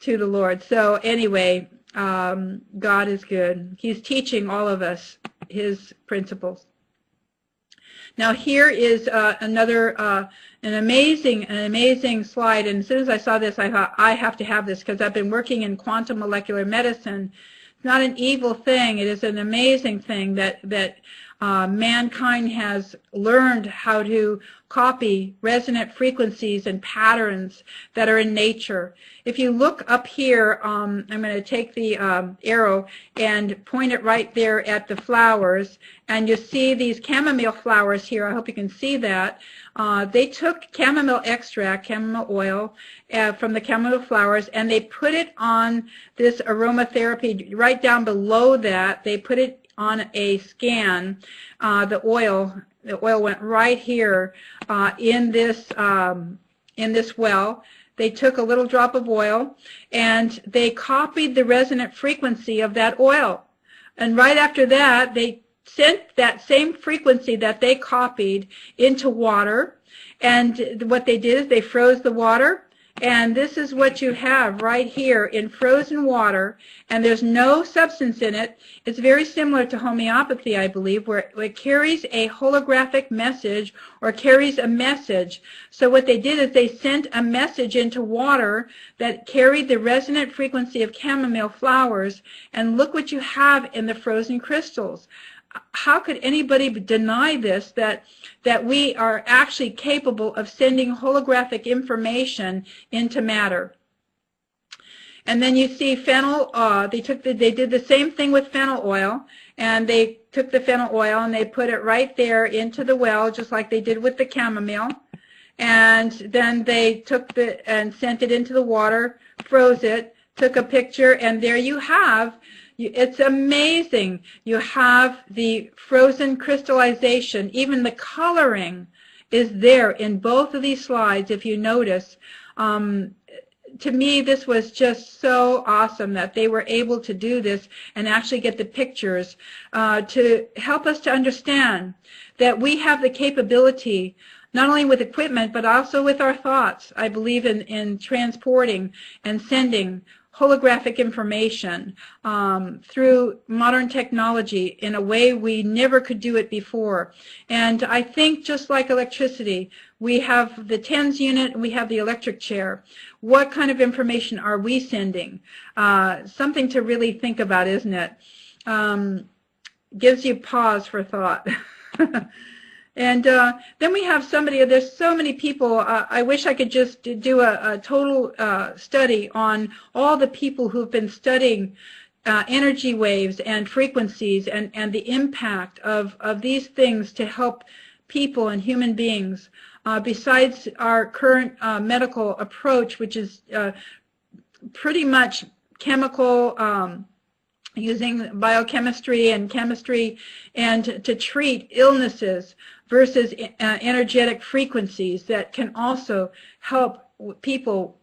B: to the Lord. So anyway, God is good. He's teaching all of us His principles. Now here is another an amazing slide. And as soon as I saw this, I thought, I have to have this, because I've been working in quantum molecular medicine. It's not an evil thing. It is an amazing thing that mankind has learned how to copy resonant frequencies and patterns that are in nature. If you look up here, I'm going to take the arrow and point it right there at the flowers, and you see these chamomile flowers here. I hope you can see that. They took chamomile extract, chamomile oil, from the chamomile flowers, and they put it on this aromatherapy. Right down below that, they put it on a scan. The oil went right here in this well. They took a little drop of oil, and they copied the resonant frequency of that oil. And right after that, they sent that same frequency that they copied into water. And what they did is they froze the water. And this is what you have right here in frozen water, and there's no substance in it. It's very similar to homeopathy, I believe, where it carries a holographic message or carries a message. So what they did is they sent a message into water that carried the resonant frequency of chamomile flowers, and look what you have in the frozen crystals. How could anybody deny this, that we are actually capable of sending holographic information into matter? And then you see fennel. They did the same thing with fennel oil, and they took the fennel oil and they put it right there into the well, just like they did with the chamomile. And then they took and sent it into the water, froze it, took a picture, and there you have. It's amazing. You have the frozen crystallization. Even the coloring is there in both of these slides, if you notice. To me, this was just so awesome that they were able to do this and actually get the pictures to help us to understand that we have the capability, not only with equipment, but also with our thoughts. I believe in transporting and sending holographic information through modern technology in a way we never could do it before. And I think just like electricity, we have the TENS unit and we have the electric chair. What kind of information are we sending? Something to really think about, isn't it? Gives you pause for thought. And then we have somebody, there's so many people, I wish I could just do a total study on all the people who've been studying energy waves and frequencies and the impact of these things to help people and human beings. Besides our current medical approach, which is pretty much chemical, using biochemistry and chemistry and to treat illnesses versus energetic frequencies that can also help people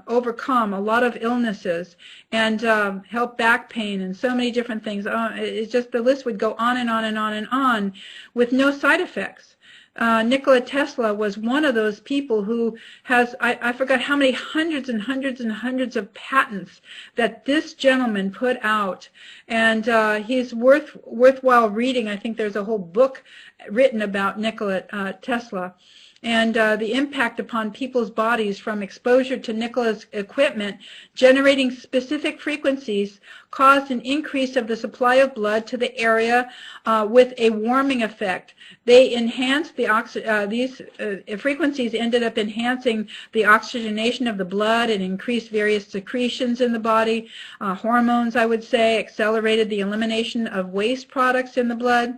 B: overcome a lot of illnesses and help back pain and so many different things. It's just the list would go on and on and on and on with no side effects. Nikola Tesla was one of those people who has, I forgot how many hundreds and hundreds and hundreds of patents that this gentleman put out. And he's worthwhile reading. I think there's a whole book written about Nikola Tesla. And the impact upon people's bodies from exposure to Nikola's equipment generating specific frequencies caused an increase of the supply of blood to the area with a warming effect. They enhanced the these frequencies ended up enhancing the oxygenation of the blood and increased various secretions in the body, hormones, I would say, accelerated the elimination of waste products in the blood.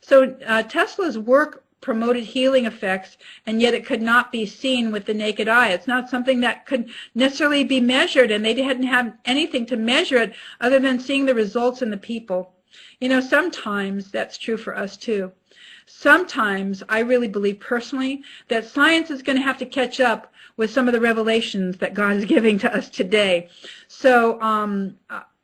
B: So Tesla's work promoted healing effects, and yet it could not be seen with the naked eye. It's not something that could necessarily be measured, and they didn't have anything to measure it other than seeing the results in the people. You know, sometimes that's true for us too. Sometimes I really believe personally that science is going to have to catch up with some of the revelations that God is giving to us today. So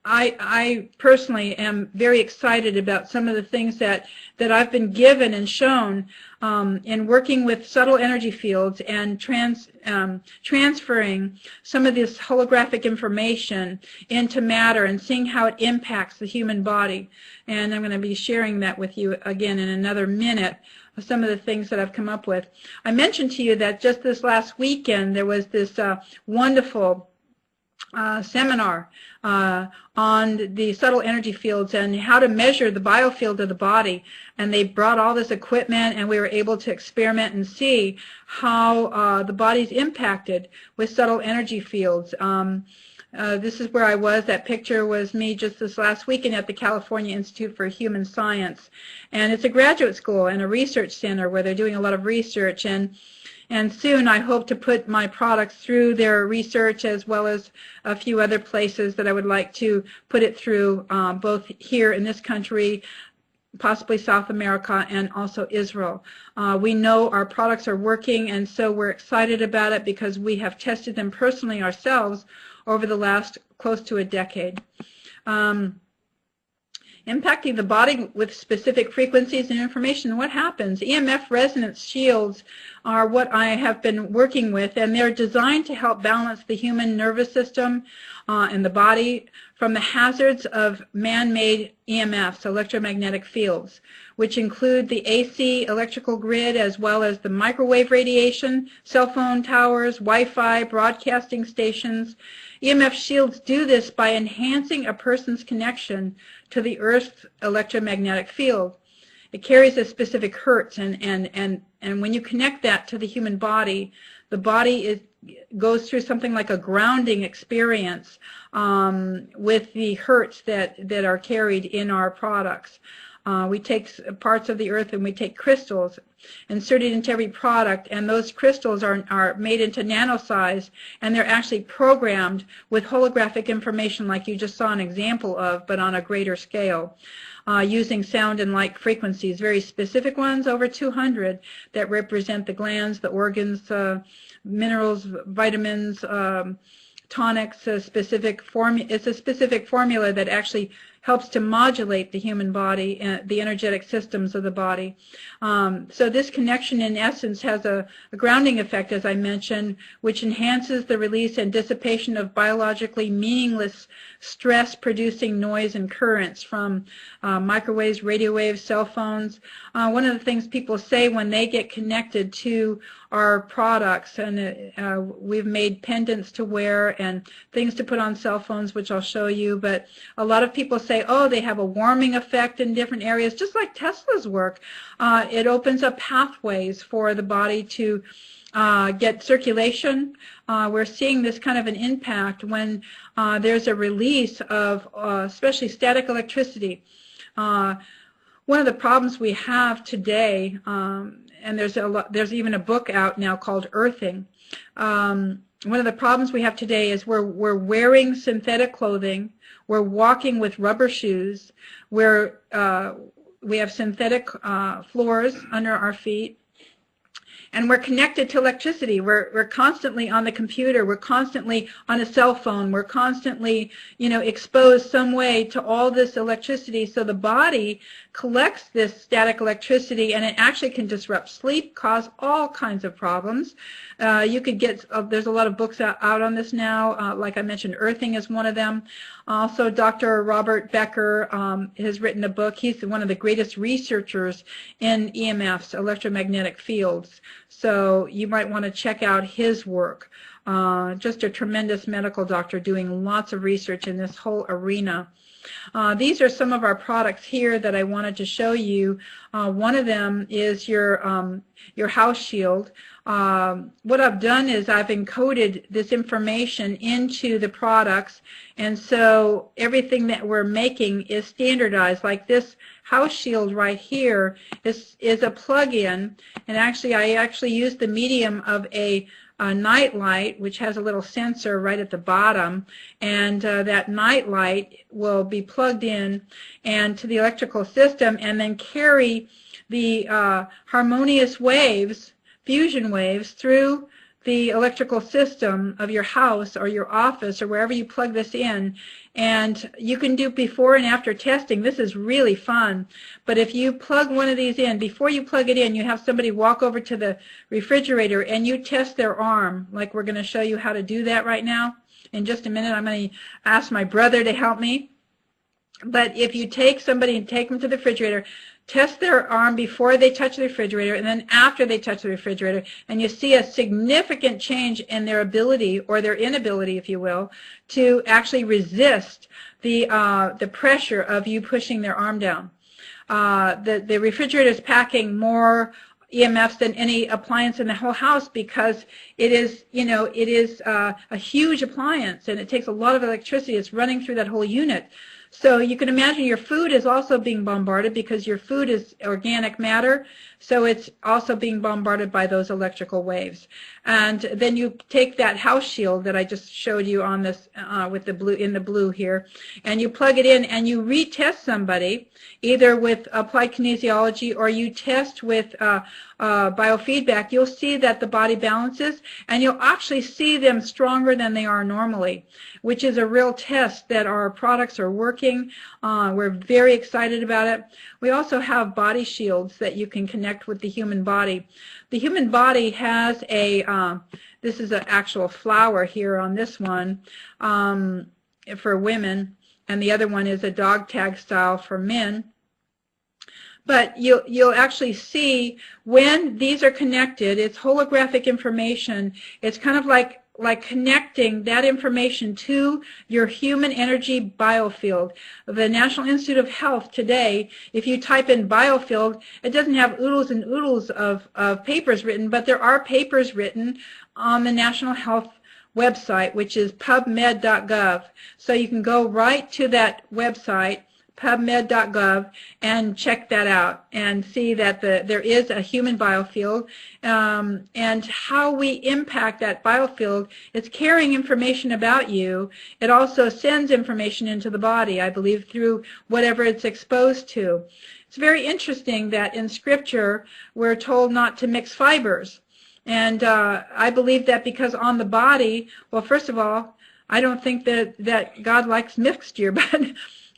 B: I personally am very excited about some of the things that I've been given and shown in working with subtle energy fields and transferring some of this holographic information into matter and seeing how it impacts the human body. And I'm going to be sharing that with you again in another minute, some of the things that I've come up with. I mentioned to you that just this last weekend there was this wonderful seminar on the subtle energy fields and how to measure the biofield of the body. And they brought all this equipment, and we were able to experiment and see how the body's impacted with subtle energy fields. This is where I was. That picture was me just this last weekend at the California Institute for Human Science. And it's a graduate school and a research center where they're doing a lot of research. And soon I hope to put my products through their research, as well as a few other places that I would like to put it through, both here in this country, possibly South America, and also Israel. We know our products are working, and so we're excited about it because we have tested them personally ourselves over the last close to a decade. Impacting the body with specific frequencies and information. What happens? EMF resonance shields are what I have been working with, and they're designed to help balance the human nervous system and the body from the hazards of man-made EMFs, electromagnetic fields, which include the AC electrical grid, as well as the microwave radiation, cell phone towers, Wi-Fi, broadcasting stations. EMF shields do this by enhancing a person's connection to the Earth's electromagnetic field. It carries a specific hertz, and when you connect that to the human body, the body goes through something like a grounding experience with the hertz that are carried in our products. We take parts of the earth and we take crystals, insert it into every product, and those crystals are made into nano size, and they're actually programmed with holographic information like you just saw an example of, but on a greater scale, using sound and light frequencies, very specific ones, over 200, that represent the glands, the organs, minerals, vitamins, tonics. It's a specific formula that actually helps to modulate the human body and the energetic systems of the body. So this connection, in essence, has a grounding effect, as I mentioned, which enhances the release and dissipation of biologically meaningless stress-producing noise and currents from microwaves, radio waves, cell phones. One of the things people say when they get connected to our products, and we've made pendants to wear and things to put on cell phones, which I'll show you, but a lot of people say, oh, they have a warming effect in different areas, just like Tesla's work. It opens up pathways for the body to get circulation. We're seeing this kind of an impact when there's a release of especially static electricity. One of the problems we have today, and there's even a book out now called Earthing. One of the problems we have today is we're wearing synthetic clothing, we're walking with rubber shoes, we have synthetic floors under our feet, and we're connected to electricity. We're constantly on the computer. We're constantly on a cell phone. We're constantly, exposed some way to all this electricity. So the body collects this static electricity, and it actually can disrupt sleep, cause all kinds of problems. You could get, there's a lot of books out on this now. Like I mentioned, Earthing is one of them. Also, Dr. Robert Becker has written a book. He's one of the greatest researchers in EMFs, electromagnetic fields. So you might want to check out his work. Just a tremendous medical doctor doing lots of research in this whole arena. These are some of our products here that I wanted to show you. One of them is your house shield. What I've done is I've encoded this information into the products, and so everything that we're making is standardized. Like this house shield right here is a plug-in, and I actually used the medium of a night light, which has a little sensor right at the bottom, and that night light will be plugged in and to the electrical system, and then carry the harmonious waves, fusion waves, through the electrical system of your house or your office or wherever you plug this in. And you can do before and after testing. This is really fun. But if you plug one of these in, before you plug it in, you have somebody walk over to the refrigerator and you test their arm, like we're going to show you how to do that right now. In just a minute, I'm going to ask my brother to help me. But if you take somebody and take them to the refrigerator, test their arm before they touch the refrigerator and then after they touch the refrigerator, and you see a significant change in their ability, or their inability, if you will, to actually resist the pressure of you pushing their arm down. The refrigerator is packing more EMFs than any appliance in the whole house, because it is, a huge appliance, and it takes a lot of electricity. It's running through that whole unit. So you can imagine your food is also being bombarded, because your food is organic matter, so it's also being bombarded by those electrical waves. And then you take that house shield that I just showed you on this with the blue, in the blue here, and you plug it in and you retest somebody, either with applied kinesiology or you test with biofeedback. You'll see that the body balances, and you'll actually see them stronger than they are normally, which is a real test that our products are working. We're very excited about it. We also have body shields that you can connect with the human body. The human body has a, this is an actual flower here on this one for women, and the other one is a dog tag style for men. But you'll actually see when these are connected, it's holographic information. It's kind of like connecting that information to your human energy biofield. The National Institute of Health today, if you type in biofield, it doesn't have oodles and oodles of papers written, but there are papers written on the National Health website, which is pubmed.gov. So you can go right to that website, PubMed.gov and check that out and see that there is a human biofield, and how we impact that biofield. It's carrying information about you. It also sends information into the body, I believe, through whatever it's exposed to. It's very interesting that in Scripture we're told not to mix fibers. And I believe that because on the body, well, first of all, I don't think that God likes mixture,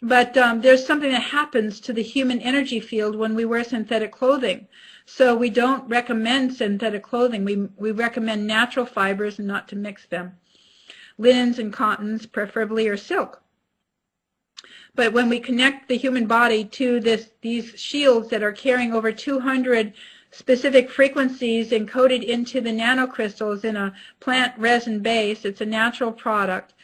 B: but there's something that happens to the human energy field when we wear synthetic clothing. So we don't recommend synthetic clothing. We recommend natural fibers and not to mix them. Linens and cottons, preferably, or silk. But when we connect the human body to these shields that are carrying over 200 specific frequencies encoded into the nanocrystals in a plant resin base, it's a natural product.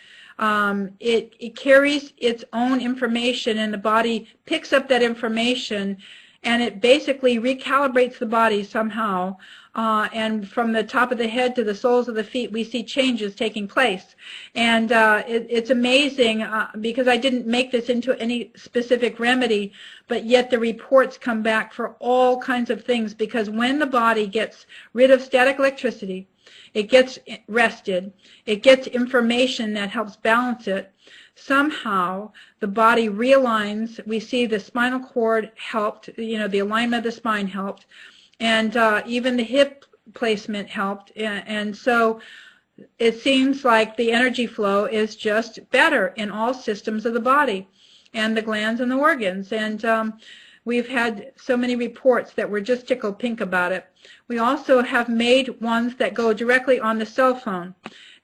B: It carries its own information, and the body picks up that information, and it basically recalibrates the body somehow. And from the top of the head to the soles of the feet, we see changes taking place. And it's amazing because I didn't make this into any specific remedy, but yet the reports come back for all kinds of things, because when the body gets rid of static electricity, it gets rested, it gets information that helps balance it, somehow the body realigns. We see the spinal cord helped, the alignment of the spine helped, and even the hip placement helped, and so it seems like the energy flow is just better in all systems of the body and the glands and the organs. And we've had so many reports that we're just tickled pink about it. We also have made ones that go directly on the cell phone,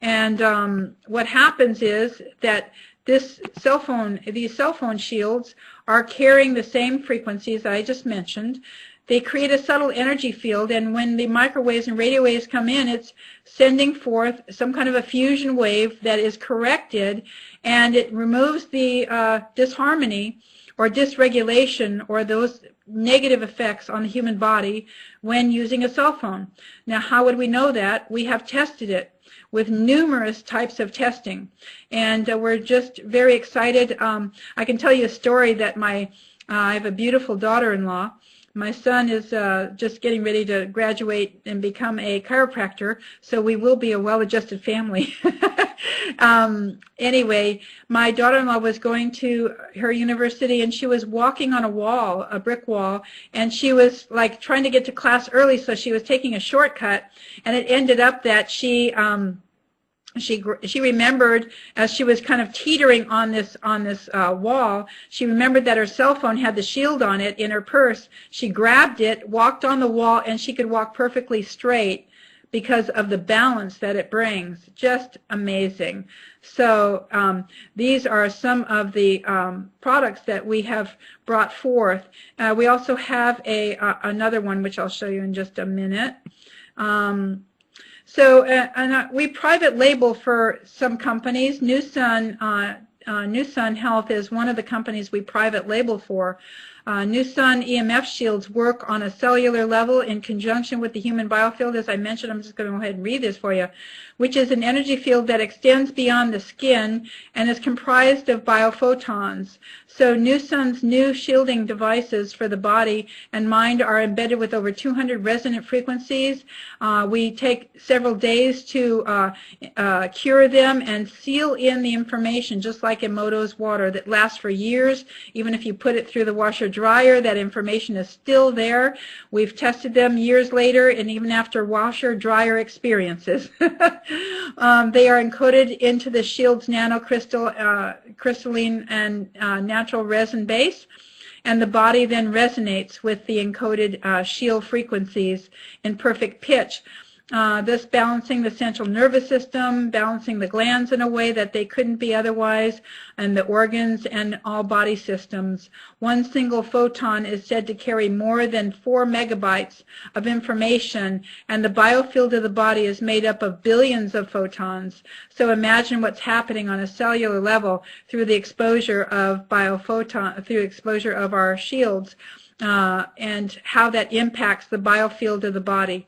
B: and what happens is that these cell phone shields are carrying the same frequencies I just mentioned. They create a subtle energy field, and when the microwaves and radio waves come in, it's sending forth some kind of a fusion wave that is corrected, and it removes the disharmony or dysregulation or those negative effects on the human body when using a cell phone. Now, how would we know that? We have tested it with numerous types of testing, and we're just very excited. I can tell you a story that I have a beautiful daughter-in-law. My son is just getting ready to graduate and become a chiropractor, so we will be a well-adjusted family. Anyway, my daughter-in-law was going to her university, and she was walking on a wall, a brick wall, and she was like trying to get to class early, so she was taking a shortcut, and it ended up that she remembered, as she was kind of teetering on this wall, she remembered that her cell phone had the shield on it in her purse. She grabbed it, walked on the wall, and she could walk perfectly straight because of the balance that it brings. Just amazing. So these are some of the products that we have brought forth. We also have another one, which I'll show you in just a minute. We private label for some companies. New Sun Health is one of the companies we private label for. New Sun EMF shields work on a cellular level in conjunction with the human biofield. As I mentioned, I'm just going to go ahead and read this for you, which is an energy field that extends beyond the skin and is comprised of biophotons. So New Sun's new shielding devices for the body and mind are embedded with over 200 resonant frequencies. We take several days to cure them and seal in the information, just like Emoto's water, that lasts for years. Even if you put it through the washer dryer, that information is still there. We've tested them years later, and even after washer dryer experiences. They are encoded into the shield's nanocrystal, crystalline and natural resin base, and the body then resonates with the encoded shield frequencies in perfect pitch, thus balancing the central nervous system, balancing the glands in a way that they couldn't be otherwise, and the organs and all body systems. One single photon is said to carry more than 4 megabytes of information, and the biofield of the body is made up of billions of photons. So imagine what's happening on a cellular level through the exposure of through exposure of our shields, and how that impacts the biofield of the body.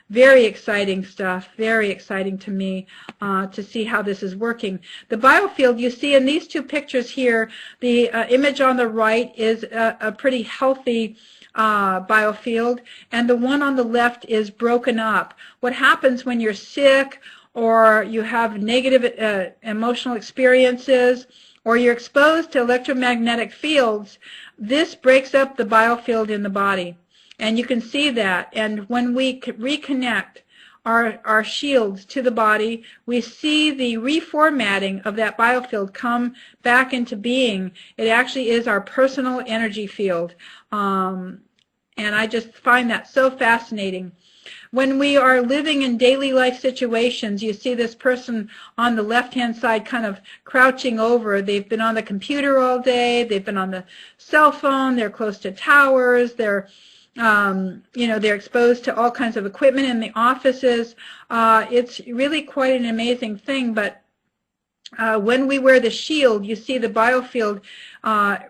B: Very exciting stuff, very exciting to me to see how this is working. The biofield you see in these two pictures here, the image on the right is a pretty healthy biofield, and the one on the left is broken up. What happens when you're sick or you have negative emotional experiences or you're exposed to electromagnetic fields, this breaks up the biofield in the body. And you can see that. And when we reconnect our shields to the body, we see the reformatting of that biofield come back into being. It actually is our personal energy field. And I just find that so fascinating. When we are living in daily life situations, you see this person on the left-hand side kind of crouching over. They've been on the computer all day. They've been on the cell phone. They're close to towers. They're they're exposed to all kinds of equipment in the offices. It's really quite an amazing thing, but when we wear the shield, you see the biofield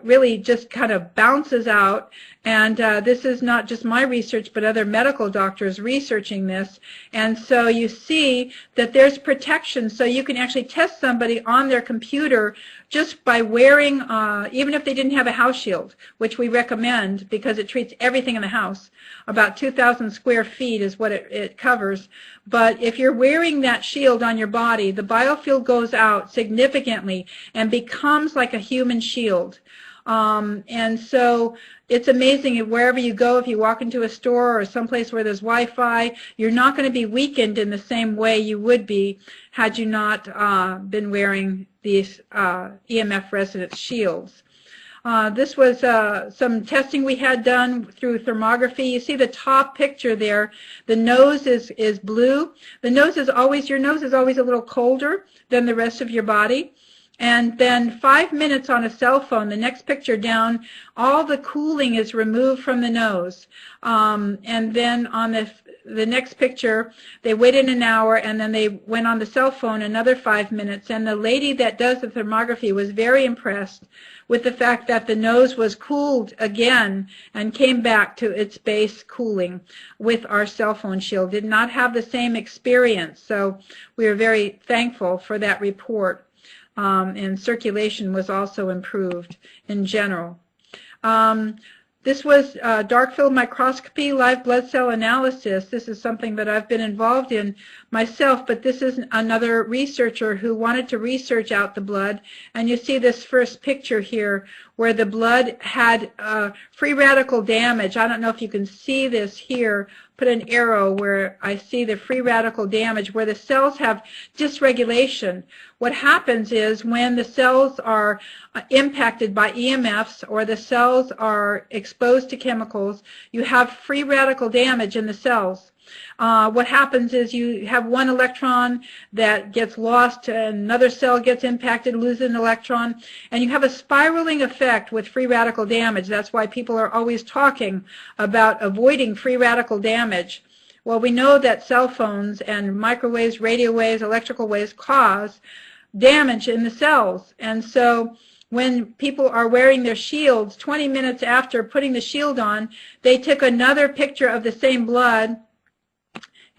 B: really just kind of bounces out. And this is not just my research, but other medical doctors researching this. And so you see that there's protection. So you can actually test somebody on their computer just by wearing, even if they didn't have a house shield, which we recommend because it treats everything in the house. About 2,000 square feet is what it covers. But if you're wearing that shield on your body, the biofield goes out significantly and becomes like a human shield. And so it's amazing wherever you go, if you walk into a store or someplace where there's Wi-Fi, you're not going to be weakened in the same way you would be had you not been wearing these EMF resonance shields. This was some testing we had done through thermography. You see the top picture there. The nose is blue. The nose is always, your nose is always a little colder than the rest of your body. And then 5 minutes on a cell phone, the next picture down, all the cooling is removed from the nose. And then on the next picture, they waited an hour and then they went on the cell phone another 5 minutes. And the lady that does the thermography was very impressed with the fact that the nose was cooled again and came back to its base cooling with our cell phone shield. Did not have the same experience. So we are very thankful for that report. And circulation was also improved in general. This was dark field microscopy, live blood cell analysis. This is something that I've been involved in myself, but this is another researcher who wanted to research out the blood. And you see this first picture here where the blood had free radical damage. I don't know if you can see this here. Put an arrow where I see the free radical damage, where the cells have dysregulation. What happens is when the cells are impacted by EMFs or the cells are exposed to chemicals, you have free radical damage in the cells. What happens is you have one electron that gets lost, another cell gets impacted, loses an electron, and you have a spiraling effect with free radical damage. That's why people are always talking about avoiding free radical damage. Well, we know that cell phones and microwaves, radio waves, electrical waves cause damage in the cells. And so when people are wearing their shields, 20 minutes after putting the shield on, they took another picture of the same blood.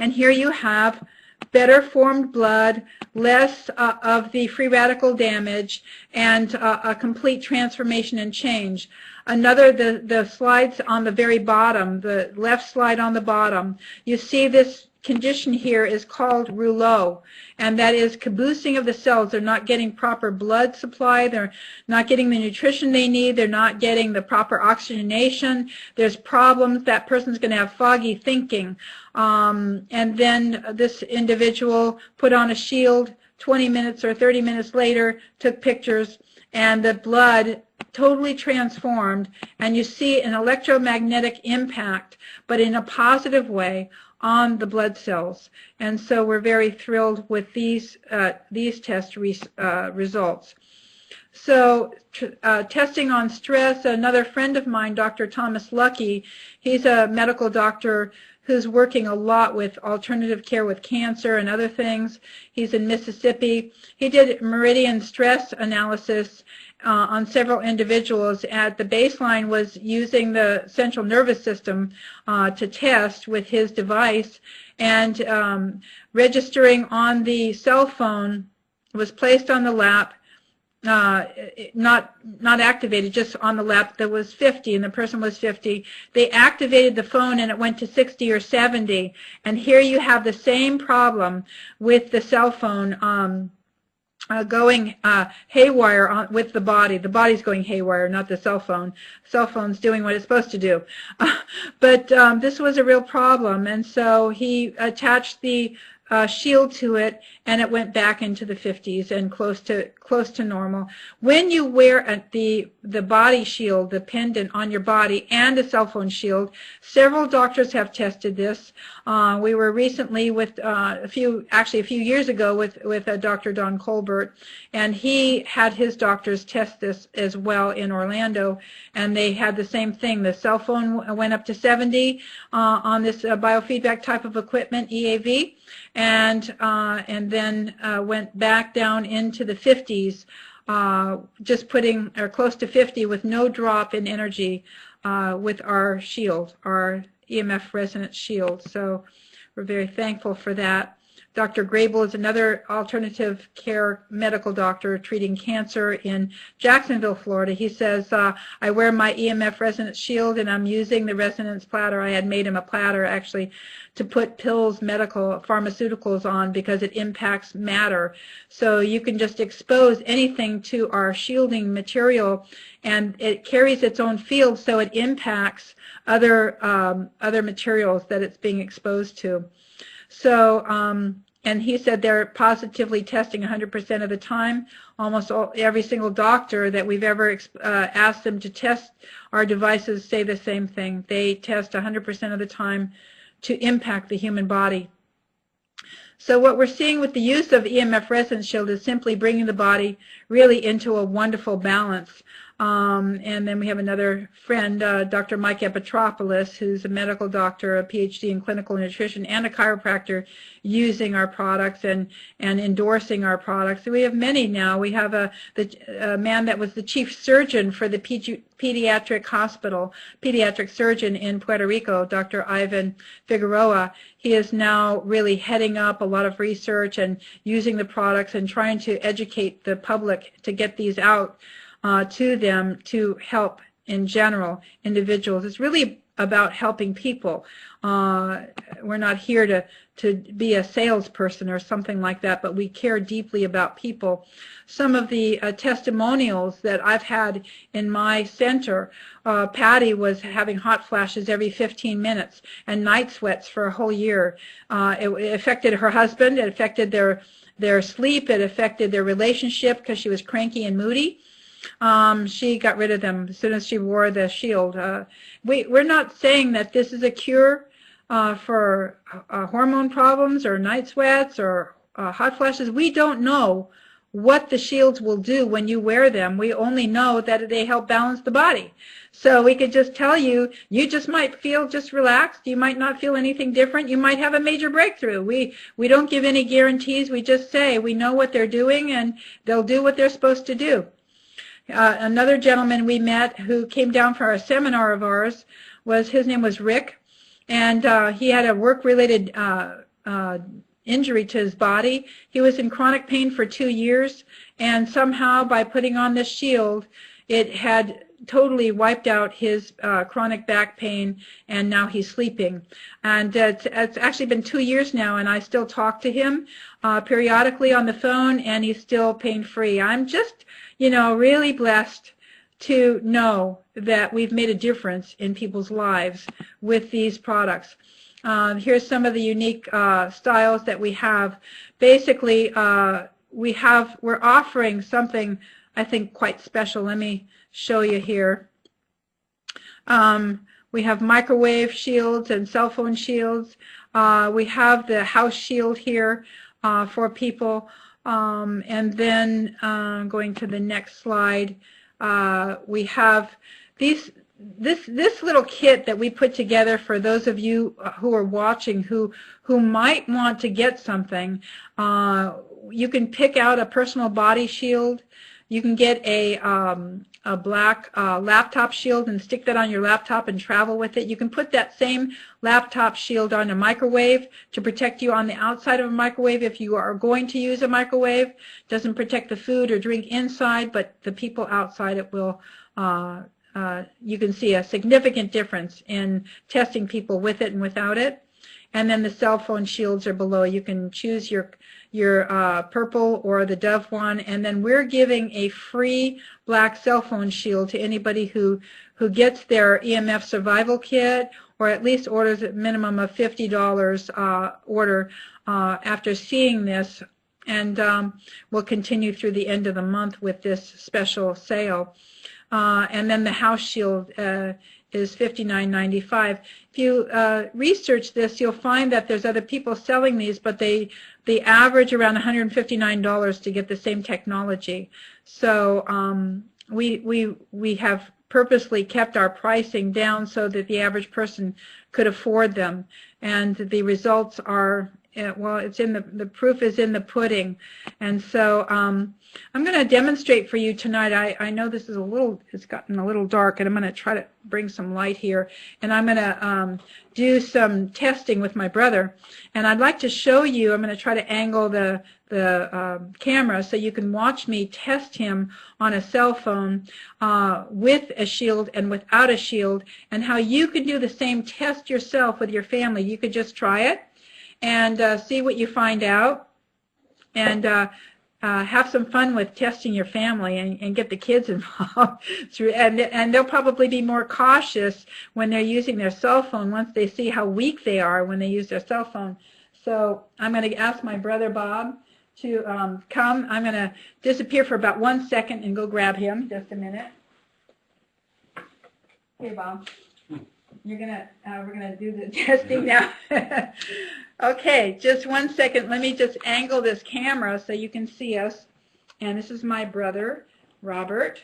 B: And here you have better formed blood, less of the free radical damage, and a complete transformation and change. Another, the slides on the very bottom, the left slide on the bottom, you see this condition here is called rouleau, and that is caboosing of the cells. They're not getting proper blood supply, they're not getting the nutrition they need, they're not getting the proper oxygenation, there's problems, that person's going to have foggy thinking. And then this individual put on a shield 20 minutes or 30 minutes later, took pictures, and the blood totally transformed, and you see an electromagnetic impact, but in a positive way, on the blood cells. And so we're very thrilled with these test results. So testing on stress, another friend of mine, Dr. Thomas Lucky, he's a medical doctor who's working a lot with alternative care with cancer and other things. He's in Mississippi. He did meridian stress analysis on several individuals. At the baseline was using the central nervous system to test with his device, and registering on the cell phone was placed on the lap, not activated, just on the lap. That was 50, and the person was 50. They activated the phone, and it went to 60 or 70. And here you have the same problem with the cell phone going haywire with the body. The body's going haywire, not the cell phone. Cell phone's doing what it's supposed to do. But this was a real problem, and so he attached the shield to it, and it went back into the 50s and close to normal. When you wear the body shield, the pendant on your body, and a cell phone shield, several doctors have tested this. We were recently with a few years ago with Dr. Don Colbert, and he had his doctors test this as well in Orlando, and they had the same thing. The cell phone went up to 70 on this biofeedback type of equipment, EAV, and then went back down into the 50s, just putting, or close to 50, with no drop in energy with our shield, our EMF resonance shield. So we're very thankful for that. Dr. Grable is another alternative care medical doctor treating cancer in Jacksonville, Florida. He says, I wear my EMF resonance shield, and I'm using the resonance platter. I had made him a platter, actually, to put pills, medical pharmaceuticals on, because it impacts matter. So you can just expose anything to our shielding material, and it carries its own field, so it impacts other materials that it's being exposed to. So, and he said they're positively testing 100% of the time. Almost every single doctor that we've ever asked them to test our devices say the same thing. They test 100% of the time to impact the human body. So what we're seeing with the use of EMF resonance shield is simply bringing the body really into a wonderful balance. And then we have another friend, Dr. Mike Epitropoulos, who's a medical doctor, a PhD in clinical nutrition, and a chiropractor, using our products and endorsing our products. So we have many now. We have a man that was the chief surgeon for the pediatric hospital, pediatric surgeon in Puerto Rico, Dr. Ivan Figueroa. He is now really heading up a lot of research and using the products and trying to educate the public to get these out to them to help, in general, individuals. It's really about helping people. We're not here to be a salesperson or something like that, but we care deeply about people. Some of the testimonials that I've had in my center, Patty was having hot flashes every 15 minutes and night sweats for a whole year. It affected her husband. It affected their sleep. It affected their relationship because she was cranky and moody. She got rid of them as soon as she wore the shield. We're not saying that this is a cure for hormone problems or night sweats or hot flashes. We don't know what the shields will do when you wear them. We only know that they help balance the body. So we could just tell you, you just might feel just relaxed. You might not feel anything different. You might have a major breakthrough. We don't give any guarantees. We just say we know what they're doing, and they'll do what they're supposed to do. Another gentleman we met who came down for a seminar of ours, his name was Rick, and he had a work-related injury to his body. He was in chronic pain for 2 years, and somehow by putting on this shield, it had totally wiped out his chronic back pain, and now he's sleeping. And it's actually been 2 years now, and I still talk to him periodically on the phone, and he's still pain-free. I'm just, really blessed to know that we've made a difference in people's lives with these products. Here's some of the unique styles that we have. Basically, we're offering something, I think, quite special. Let me show you here. We have microwave shields and cell phone shields. We have the house shield here for people. And then going to the next slide, we have this little kit that we put together for those of you who are watching who might want to get something. You can pick out a personal body shield. You can get a black laptop shield and stick that on your laptop and travel with it. You can put that same laptop shield on a microwave to protect you on the outside of a microwave if you are going to use a microwave. Doesn't protect the food or drink inside, but the people outside it will. You can see a significant difference in testing people with it and without it. And then the cell phone shields are below. You can choose your purple or the Dove one, and then we're giving a free black cell phone shield to anybody who gets their EMF survival kit, or at least orders a minimum of $50 order after seeing this, and we'll continue through the end of the month with this special sale. And then the house shield is $59.95. If you research this, you'll find that there's other people selling these, but they average around $159 to get the same technology. So we have purposely kept our pricing down so that the average person could afford them, and the results are, well, it's in the proof is in the pudding. And so I'm going to demonstrate for you tonight. I know this is it's gotten a little dark, and I'm going to try to bring some light here, and I'm going to do some testing with my brother. And I'd like to show you, I'm going to try to angle the camera so you can watch me test him on a cell phone with a shield and without a shield, and how you could do the same test yourself with your family. You could just try it and see what you find out, and have some fun with testing your family, and get the kids involved. And they'll probably be more cautious when they're using their cell phone once they see how weak they are when they use their cell phone. So I'm going to ask my brother Bob to come. I'm going to disappear for about 1 second and go grab him. Just a minute. Hey, Bob. We're gonna do the testing now. Okay, just 1 second. Let me just angle this camera so you can see us. And this is my brother, Robert.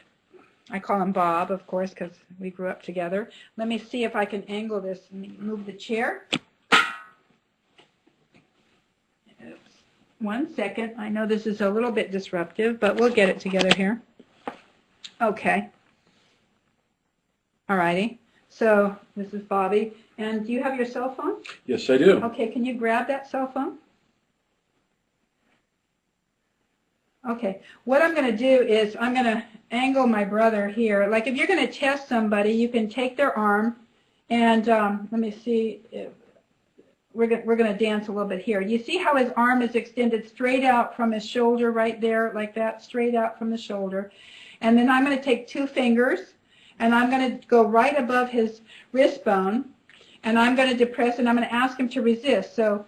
B: I call him Bob, of course, because we grew up together. Let me see if I can angle this. Let me move the chair. Oops. 1 second. I know this is a little bit disruptive, but we'll get it together here. Okay. All righty. So this is Bobby. And do you have your cell phone?
A: Yes, I do.
B: Okay, can you grab that cell phone? Okay, what I'm going to do is I'm going to angle my brother here. Like if you're going to test somebody, you can take their arm and let me see. We're going to dance a little bit here. You see how his arm is extended straight out from his shoulder right there, like that, straight out from the shoulder. And then I'm going to take 2 fingers, and I'm going to go right above his wrist bone, and I'm going to depress, and I'm going to ask him to resist. So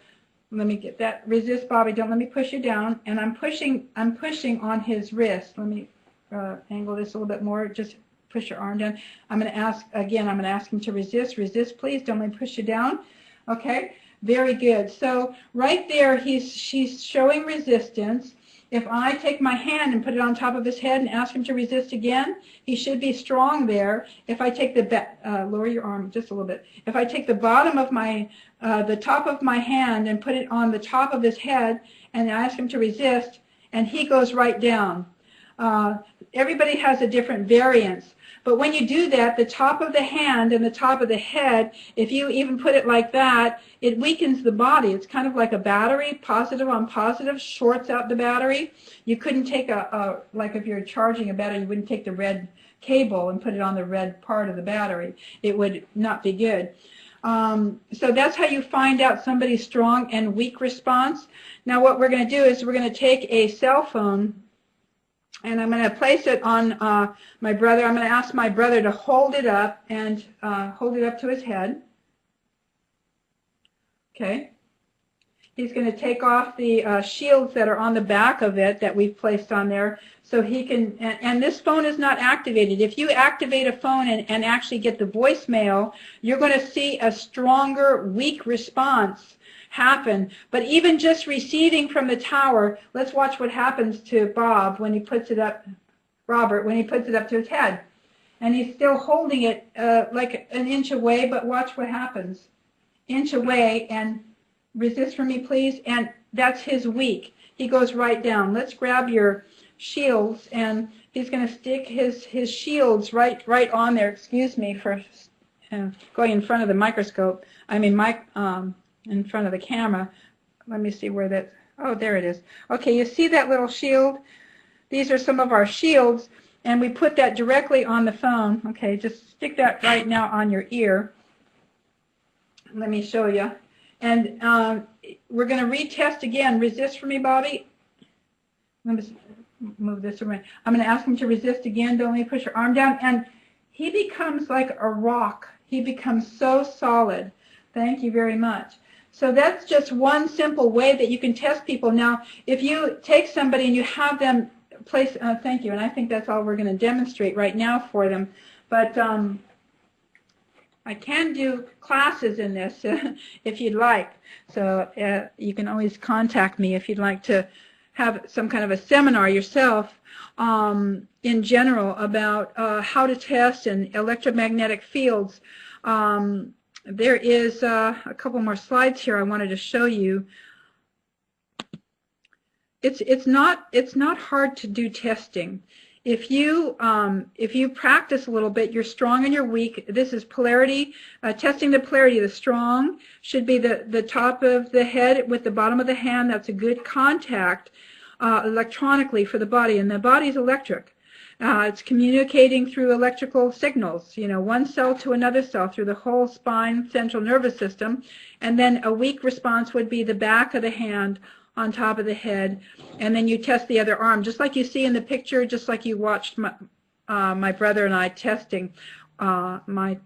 B: let me get that. Resist, Bobby. Don't let me push you down. And I'm pushing on his wrist. Let me angle this a little bit more. Just push your arm down. I'm going to ask, again, I'm going to ask him to resist. Resist, please. Don't let me push you down. Okay? Very good. So right there, she's showing resistance. If I take my hand and put it on top of his head and ask him to resist again, he should be strong there. If I take lower your arm just a little bit. If I take the bottom of the top of my hand and put it on the top of his head and ask him to resist, and he goes right down. Everybody has a different variance. But when you do that, the top of the hand and the top of the head, if you even put it like that, it weakens the body. It's kind of like a battery. Positive on positive shorts out the battery. You couldn't take like if you're charging a battery, you wouldn't take the red cable and put it on the red part of the battery. It would not be good. So that's how you find out somebody's strong and weak response. Now what we're going to do is we're going to take a cell phone, and I'm going to place it on my brother. I'm going to ask my brother to hold it up and hold it up to his head. Okay. He's going to take off the shields that are on the back of it that we've placed on there, so he can, and this phone is not activated. If you activate a phone and actually get the voicemail, you're going to see a stronger, weak response happen. But even just receiving from the tower, let's watch what happens to Bob when he puts it up, Robert, when he puts it up to his head. And he's still holding it like an inch away, but watch what happens. Inch away, and resist for me, please. And that's his weak. He goes right down. Let's grab your shields, and he's going to stick his shields right on there. Excuse me for going in front of the microscope. I mean, in front of the camera. Let me see where that. Oh, there it is. Okay, you see that little shield? These are some of our shields, and we put that directly on the phone. Okay, just stick that right now on your ear. Let me show you. And we're going to retest again. Resist for me, Bobby. Let me move this around. I'm going to ask him to resist again. Don't let me push your arm down. And he becomes like a rock. He becomes so solid. Thank you very much. So that's just one simple way that you can test people. Now, if you take somebody and you have them place, thank you, and I think that's all we're going to demonstrate right now for them. But I can do classes in this if you'd like. So you can always contact me if you'd like to have some kind of a seminar yourself in general about how to test in electromagnetic fields. There is a couple more slides here I wanted to show you. It's not hard to do testing. If you practice a little bit, you're strong and you're weak. This is polarity, testing the polarity. The strong should be the top of the head with the bottom of the hand. That's a good contact electronically for the body, and the body's electric. It's communicating through electrical signals, you know, one cell to another cell through the whole spine, central nervous system. And then a weak response would be the back of the hand on top of the head, and then you test the other arm, just like you see in the picture, just like you watched my brother and I testing the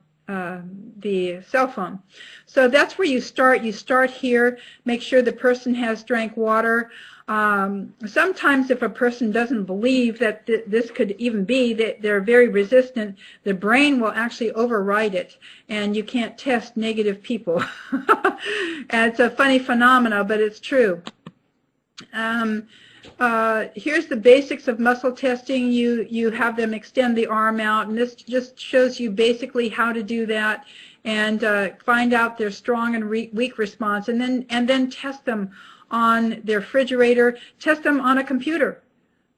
B: cell phone. So that's where you start. You start here, make sure the person has drank water. Sometimes if a person doesn't believe that this could even be, that they're very resistant, the brain will actually override it, and you can't test negative people. And it's a funny phenomena, but it's true. Here's the basics of muscle testing. You have them extend the arm out, and this just shows you basically how to do that, and find out their strong and weak response, and then test them on their refrigerator, test them on a computer.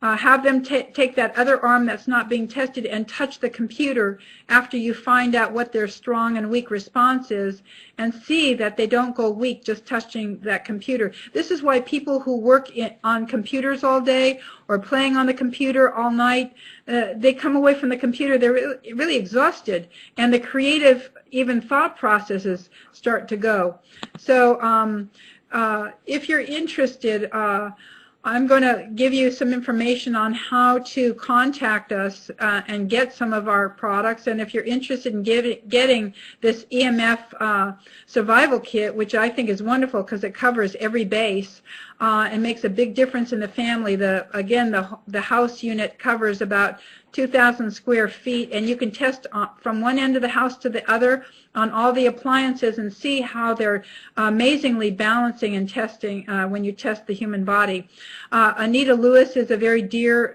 B: Have them take that other arm that's not being tested and touch the computer after you find out what their strong and weak response is, and see that they don't go weak just touching that computer. This is why people who work on computers all day or playing on the computer all night, they come away from the computer, they're really exhausted, and the creative, even thought processes start to go. So if you're interested, I'm going to give you some information on how to contact us and get some of our products. And if you're interested in getting this EMF survival kit, which I think is wonderful because it covers every base and makes a big difference in the family. Again, the house unit covers about 2,000 square feet, and you can test from one end of the house to the other on all the appliances and see how they're amazingly balancing and testing when you test the human body. Anita Lewis is a very dear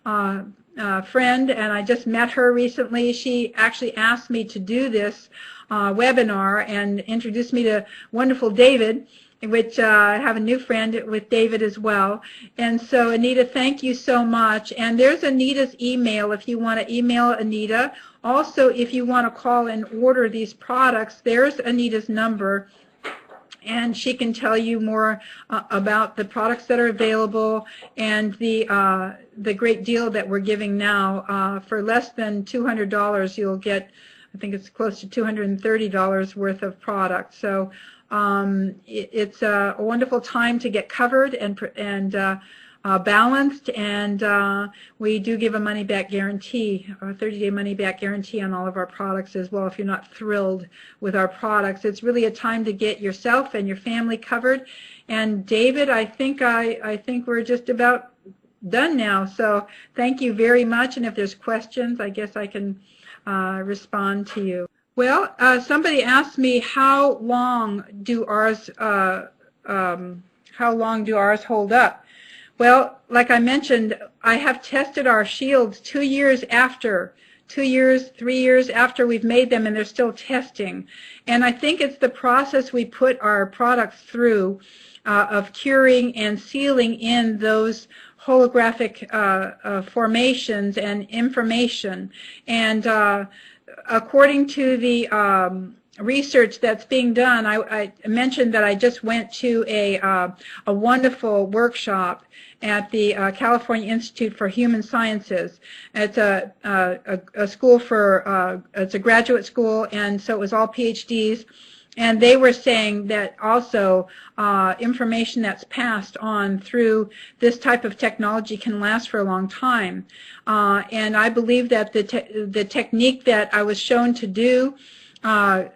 B: friend, and I just met her recently. She actually asked me to do this webinar and introduced me to wonderful David, which I have a new friend with David as well. And so, Anita, thank you so much. And there's Anita's email if you want to email Anita. Also, if you want to call and order these products, there's Anita's number, and she can tell you more about the products that are available and the great deal that we're giving now. For less than $200, you'll get, I think it's close to $230 worth of product. So it's a wonderful time to get covered, and balanced, and we do give a money-back guarantee, or a 30-day money-back guarantee on all of our products as well if you're not thrilled with our products. It's really a time to get yourself and your family covered. And David, I think we're just about done now. So thank you very much. And if there's questions, I guess I can respond to you. Well, somebody asked me how long do ours hold up? Well, like I mentioned, I have tested our shields 2 years after, 2 years, 3 years after we've made them, and they're still testing. And I think it's the process we put our products through of curing and sealing in those holographic formations and information. And according to the research that's being done, I mentioned that I just went to a wonderful workshop at the California Institute for Human Sciences. It's a school for, it's a graduate school, and so it was all PhDs. And they were saying that also information that's passed on through this type of technology can last for a long time. And I believe that the technique that I was shown to do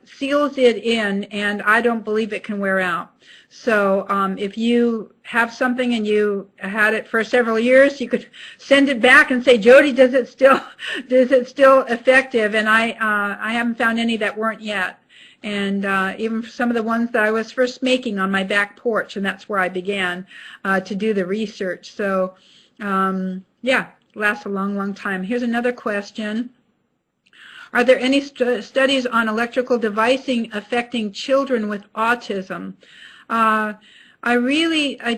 B: seals it in, and I don't believe it can wear out. So if you have something and you had it for several years, you could send it back and say, Jody, is it still effective? And I haven't found any that weren't yet. And even for some of the ones that I was first making on my back porch, and that's where I began to do the research. So yeah, lasts a long, long time. Here's another question. Are there any studies on electrical devices affecting children with autism? I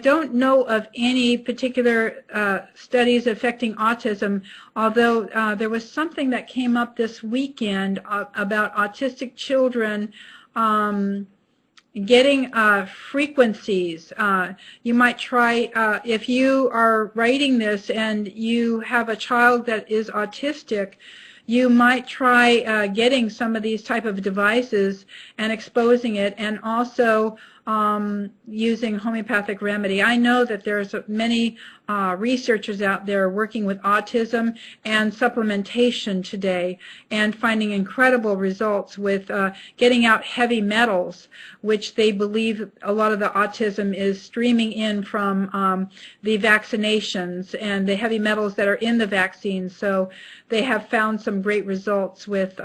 B: don't know of any particular studies affecting autism, although there was something that came up this weekend about autistic children getting frequencies. You might try, if you are writing this and you have a child that is autistic, you might try getting some of these type of devices and exposing it, and also using homeopathic remedy. I know that there's many researchers out there working with autism and supplementation today and finding incredible results with getting out heavy metals, which they believe a lot of the autism is streaming in from the vaccinations and the heavy metals that are in the vaccines. So they have found some great results with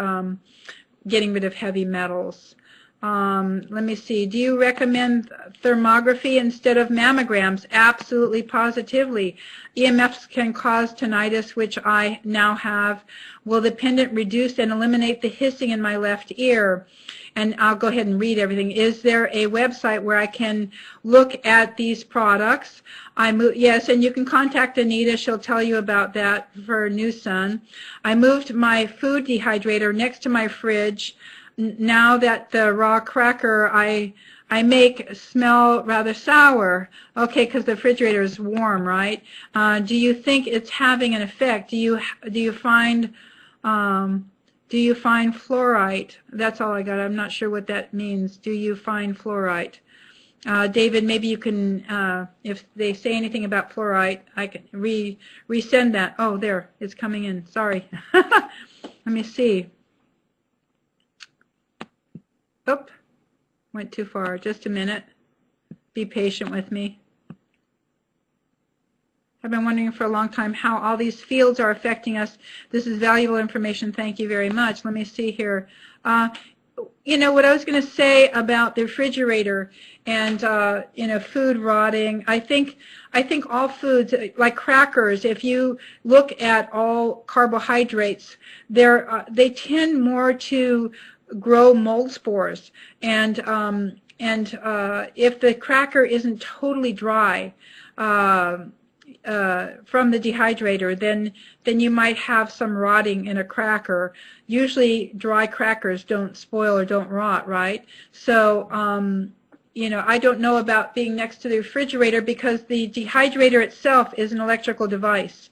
B: getting rid of heavy metals. Let me see. Do you recommend thermography instead of mammograms? Absolutely, positively. EMFs can cause tinnitus, which I now have. Will the pendant reduce and eliminate the hissing in my left ear? And I'll go ahead and read everything. Is there a website where I can look at these products? Yes, and you can contact Anita. She'll tell you about that for her new son. I moved my food dehydrator next to my fridge. Now that the raw cracker I make smell rather sour. Okay, because the refrigerator is warm, right? Do you think it's having an effect? Do you find fluorite? That's all I got. I'm not sure what that means. Do you find fluorite? David, maybe you can, if they say anything about fluorite, I can resend that. Oh, there, it's coming in. Sorry. Let me see. Oop, went too far. Just a minute. Be patient with me. I've been wondering for a long time how all these fields are affecting us. This is valuable information. Thank you very much. Let me see here. You know, what I was going to say about the refrigerator and, you know, food rotting, I think all foods, like crackers, if you look at all carbohydrates, they tend more to grow mold spores, and if the cracker isn't totally dry from the dehydrator, then you might have some rotting in a cracker. Usually dry crackers don't spoil or don't rot, right? So you know, I don't know about being next to the refrigerator, because the dehydrator itself is an electrical device.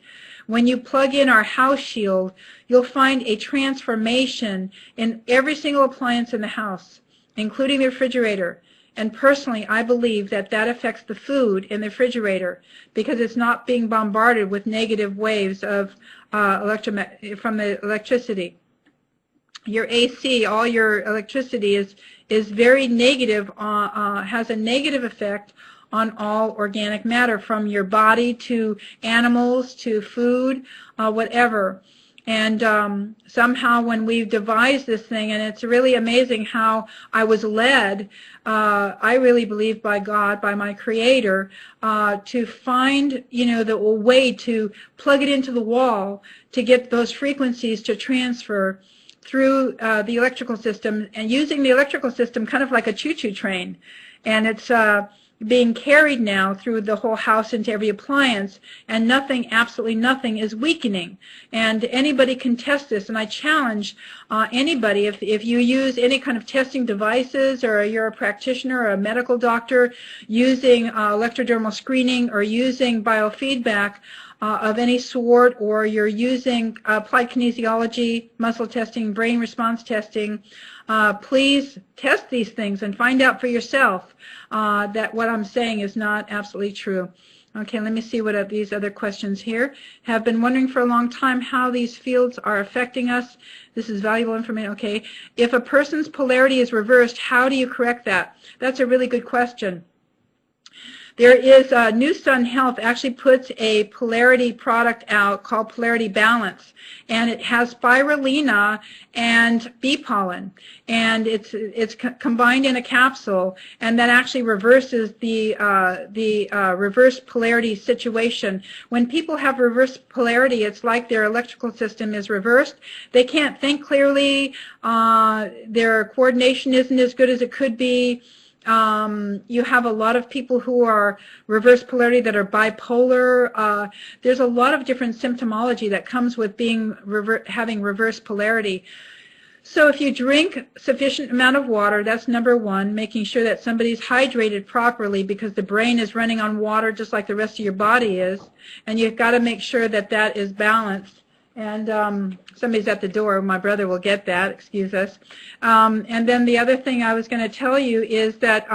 B: When you plug in our house shield, you'll find a transformation in every single appliance in the house, including the refrigerator. And personally, I believe that that affects the food in the refrigerator because it's not being bombarded with negative waves of from the electricity. Your AC, all your electricity is very negative, has a negative effect on all organic matter, from your body to animals to food, whatever. And somehow when we've devised this thing, and it's really amazing how I was led, I really believe by God, by my Creator, to find, the way to plug it into the wall to get those frequencies to transfer through the electrical system, and using the electrical system kind of like a choo-choo train. And it's being carried now through the whole house into every appliance, and nothing, absolutely nothing, is weakening. And anybody can test this, and I challenge anybody, if you use any kind of testing devices, or you're a practitioner or a medical doctor using electrodermal screening or using biofeedback of any sort, or you're using applied kinesiology, muscle testing, brain response testing, please test these things and find out for yourself that what I'm saying is not absolutely true. Okay, let me see what these other questions here. Have been wondering for a long time how these fields are affecting us. This is valuable information. Okay, if a person's polarity is reversed, how do you correct that? That's a really good question. There is New Sun Health actually puts a polarity product out called Polarity Balance, and it has spirulina and bee pollen, and it's combined in a capsule, and that actually reverses the reverse polarity situation. When people have reverse polarity, it's like their electrical system is reversed. They can't think clearly. Their coordination isn't as good as it could be. You have a lot of people who are reverse polarity that are bipolar. There's a lot of different symptomology that comes with being having reverse polarity. So if you drink sufficient amount of water, that's number one, making sure that somebody's hydrated properly, because the brain is running on water just like the rest of your body is, and you've got to make sure that that is balanced. And somebody's at the door. My brother will get that. Excuse us. And then the other thing I was going to tell you is that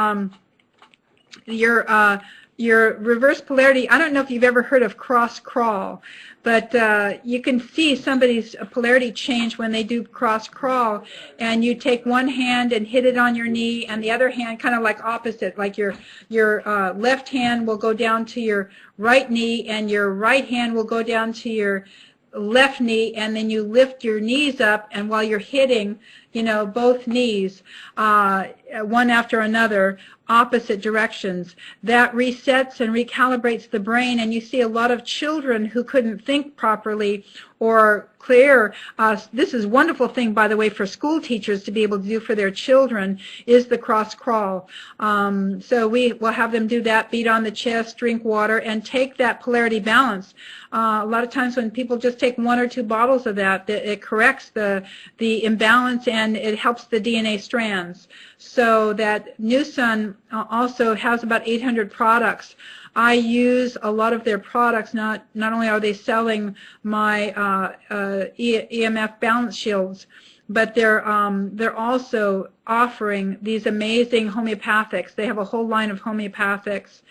B: your reverse polarity, I don't know if you've ever heard of cross crawl, but you can see somebody's polarity change when they do cross crawl, and you take one hand and hit it on your knee, and the other hand kind of like opposite, like your left hand will go down to your right knee, and your right hand will go down to your left knee, and then you lift your knees up, and while you're hitting, both knees, one after another, opposite directions, that resets and recalibrates the brain. And you see a lot of children who couldn't think properly or clear. This is a wonderful thing, by the way, for school teachers to be able to do for their children, is the cross crawl. So we will have them do that, beat on the chest, drink water, and take that polarity balance. A lot of times when people just take 1 or 2 bottles of that, it corrects the imbalance, and it helps the DNA strands. So that New Sun also has about 800 products. I use a lot of their products. Not only are they selling my EMF balance shields, but they're also offering these amazing homeopathics. They have a whole line of homeopathics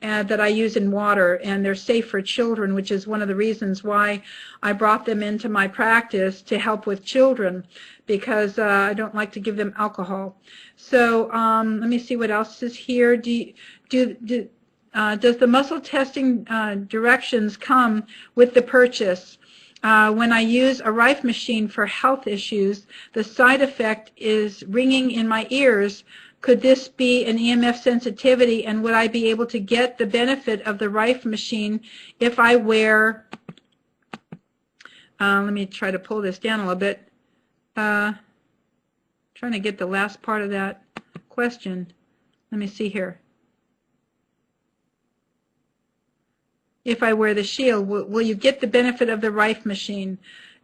B: that I use in water, and they're safe for children, which is one of the reasons why I brought them into my practice to help with children, because I don't like to give them alcohol. So let me see what else is here. Does the muscle testing directions come with the purchase? When I use a Rife machine for health issues, the side effect is ringing in my ears. Could this be an EMF sensitivity, and would I be able to get the benefit of the Rife machine if I wear, let me try to pull this down a little bit, trying to get the last part of that question. Let me see here. If I wear the shield, will you get the benefit of the Rife machine?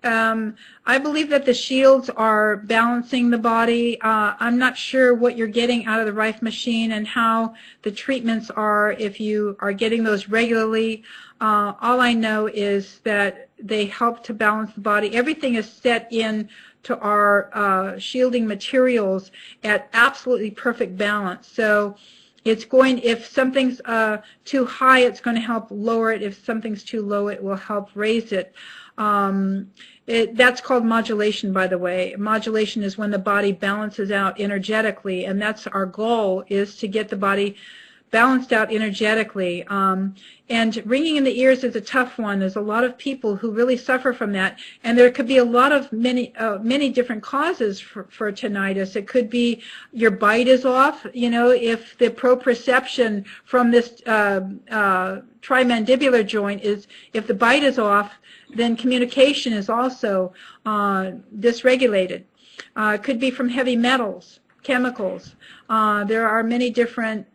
B: I believe that the shields are balancing the body. I'm not sure what you're getting out of the Rife machine and how the treatments are, if you are getting those regularly. All I know is that they help to balance the body. Everything is set in to our shielding materials at absolutely perfect balance. So it's going, if something's too high, it's going to help lower it. If something's too low, it will help raise it. That's called modulation, by the way. Modulation is when the body balances out energetically, and that's our goal, is to get the body balanced out energetically. And ringing in the ears is a tough one. There's a lot of people who really suffer from that, and there could be a lot of many different causes for tinnitus. It could be your bite is off. You know, if the proprioception from this trimandibular joint is, if the bite is off, then communication is also dysregulated. It could be from heavy metals, chemicals. There are many different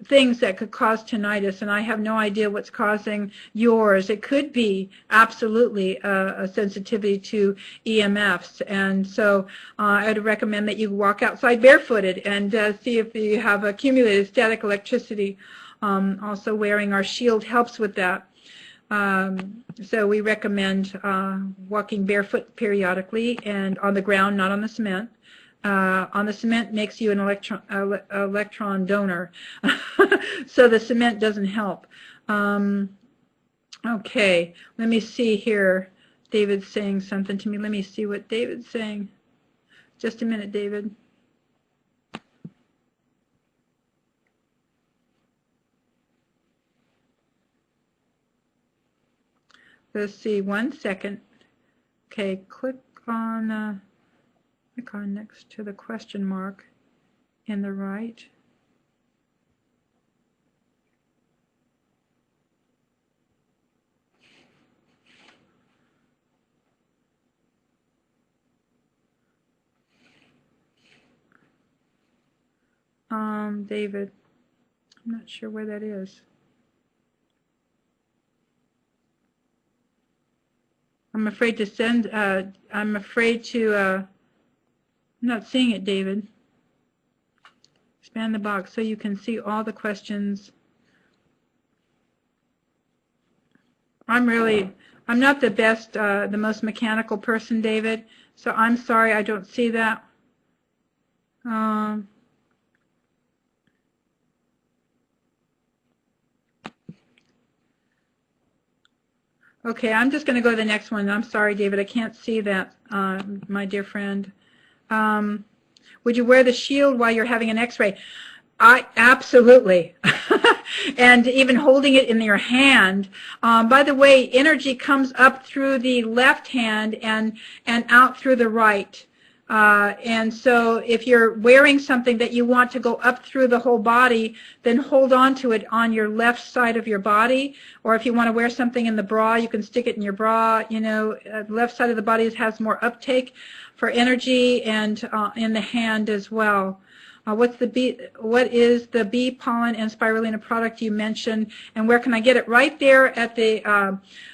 B: things that could cause tinnitus, and I have no idea what's causing yours. It could be absolutely a sensitivity to EMFs, and so I'd recommend that you walk outside barefooted and see if you have accumulated static electricity. Also, wearing our shield helps with that. So we recommend walking barefoot periodically and on the ground, not on the cement. On the cement makes you an electron donor, so the cement doesn't help. Okay, let me see here. David's saying something to me. Let me see what David's saying. Just a minute, David. Let's see, 1 second. Okay, click on icon next to the question mark in the right. David, I'm not sure where that is. I'm afraid to send, I'm afraid to, I'm not seeing it, David. Expand the box so you can see all the questions. I'm not the best, the most mechanical person, David, so I'm sorry I don't see that. Okay, I'm just going to go to the next one. I'm sorry, David, I can't see that, my dear friend. Would you wear the shield while you're having an x-ray? Absolutely. And even holding it in your hand. By the way, energy comes up through the left hand and out through the right. And so if you're wearing something that you want to go up through the whole body, then hold on to it on your left side of your body. Or if you want to wear something in the bra, you can stick it in your bra. You know, the left side of the body has more uptake for energy, and in the hand as well. What is the bee pollen and spirulina product you mentioned, and where can I get it? Right there at the,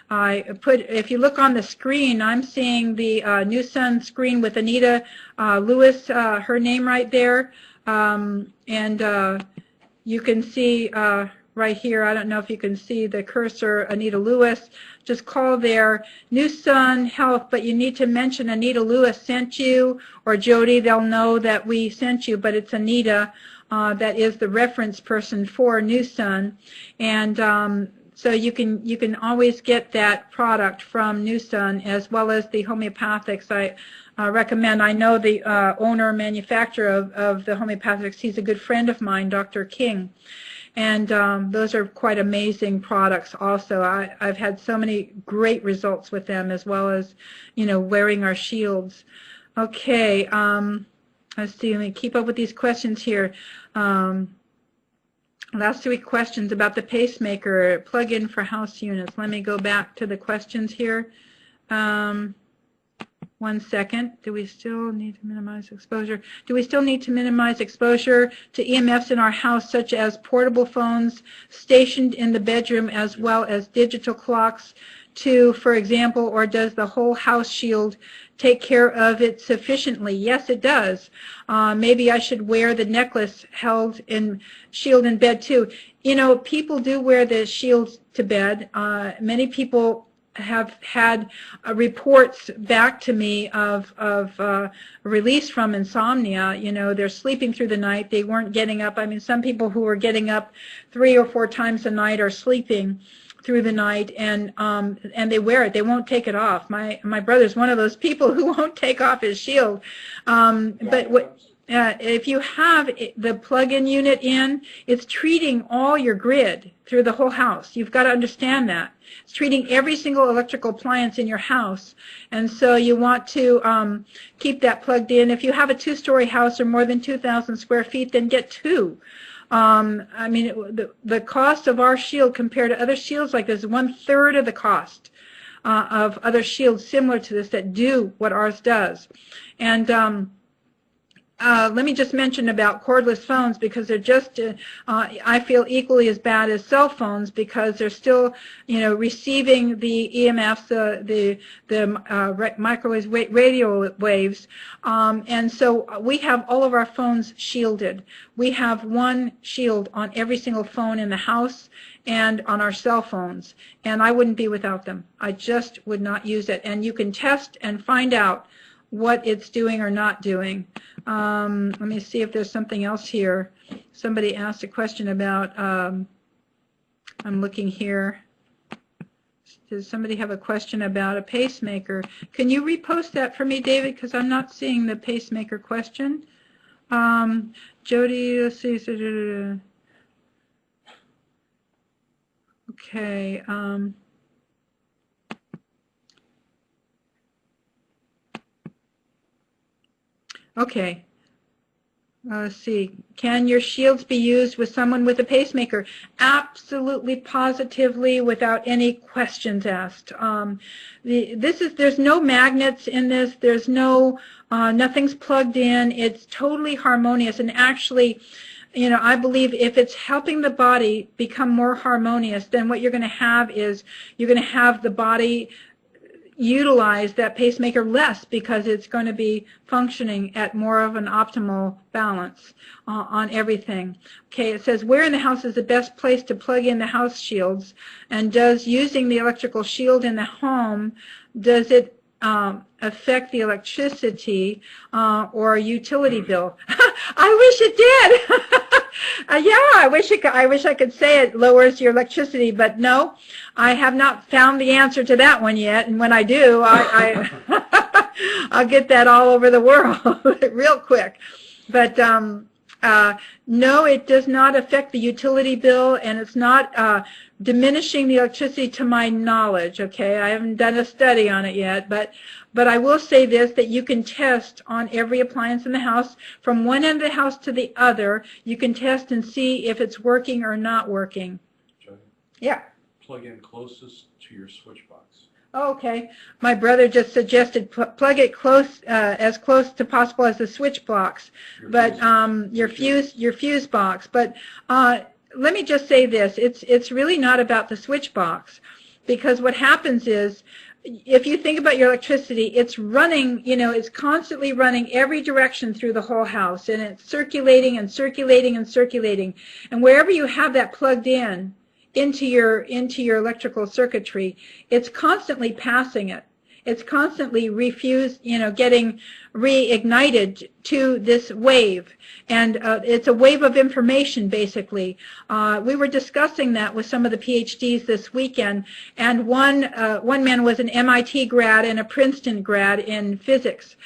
B: if you look on the screen, I'm seeing the New Sun screen with Anita Lewis, her name right there, and you can see right here, I don't know if you can see the cursor, Anita Lewis. Just call there, New Sun Health, but you need to mention Anita Lewis sent you, or Jody, they'll know that we sent you, but it's Anita that is the reference person for New Sun. And so you can always get that product from New Sun, as well as the homeopathics. I recommend, I know the owner, manufacturer of the homeopathics, he's a good friend of mine, Dr. King. And those are quite amazing products also. I've had so many great results with them, as well as, you know, wearing our shields. Okay, let's see, let me keep up with these questions here. Last 3 questions about the pacemaker, plug-in for house units. Let me go back to the questions here. 1 second. Do we still need to minimize exposure? Do we still need to minimize exposure to EMFs in our house, such as portable phones stationed in the bedroom, as well as digital clocks, for example, or does the whole house shield take care of it sufficiently? Yes, it does. Maybe I should wear the necklace held in shield in bed too. You know, people do wear the shields to bed. Many people have had reports back to me of release from insomnia. You know, they're sleeping through the night. They weren't getting up. I mean, some people who are getting up 3 or 4 times a night are sleeping through the night, and they wear it. They won't take it off. My brother's one of those people who won't take off his shield. If you have the plug-in unit in, it's treating all your grid through the whole house. You've got to understand that. It's treating every single electrical appliance in your house. And so you want to keep that plugged in. If you have a 2-story house or more than 2,000 square feet, then get 2. I mean, the cost of our shield compared to other shields like this is 1/3 of the cost of other shields similar to this that do what ours does. And let me just mention about cordless phones, because they're just, I feel, equally as bad as cell phones, because they're still, you know, receiving the EMFs, the microwave radio waves, and so we have all of our phones shielded. We have one shield on every single phone in the house and on our cell phones, and I wouldn't be without them. I just would not use it, and you can test and find out what it's doing or not doing. Let me see if there's something else here. Somebody asked a question about, I'm looking here. Does somebody have a question about a pacemaker? Can you repost that for me, David, because I'm not seeing the pacemaker question. Jody, let's see. Okay. Okay. Let's see. Can your shields be used with someone with a pacemaker? Absolutely, positively, without any questions asked. There's no magnets in this. There's no, nothing's plugged in. It's totally harmonious. And actually, you know, I believe if it's helping the body become more harmonious, then what you're going to have is you're going to have the body utilize that pacemaker less, because it's going to be functioning at more of an optimal balance on everything. Okay, it says, where in the house is the best place to plug in the house shields, and does using the electrical shield in the home, does it affect the electricity or utility bill? I wish it did. Yeah, I wish I could say it lowers your electricity, but no, I have not found the answer to that one yet. And when I do, I'll get that all over the world real quick. But no, it does not affect the utility bill, and it's not diminishing the electricity to my knowledge. Okay, I haven't done a study on it yet, but I will say this, that you can test on every appliance in the house from one end of the house to the other. You can test and see if it's working or not working.
C: Jody?
B: Yeah.
C: Plug in closest to your switch box.
B: Oh, okay. My brother just suggested plug it as close to possible as the switch box, your fuse box. But let me just say this: it's really not about the switch box, because what happens is, if you think about your electricity, it's running, you know, it's constantly running every direction through the whole house, and it's circulating and circulating and circulating. And wherever you have that plugged in into your electrical circuitry, it's constantly passing it. It's constantly getting reignited to this wave, and it's a wave of information, basically. We were discussing that with some of the PhDs this weekend, and one man was an MIT grad and a Princeton grad in physics,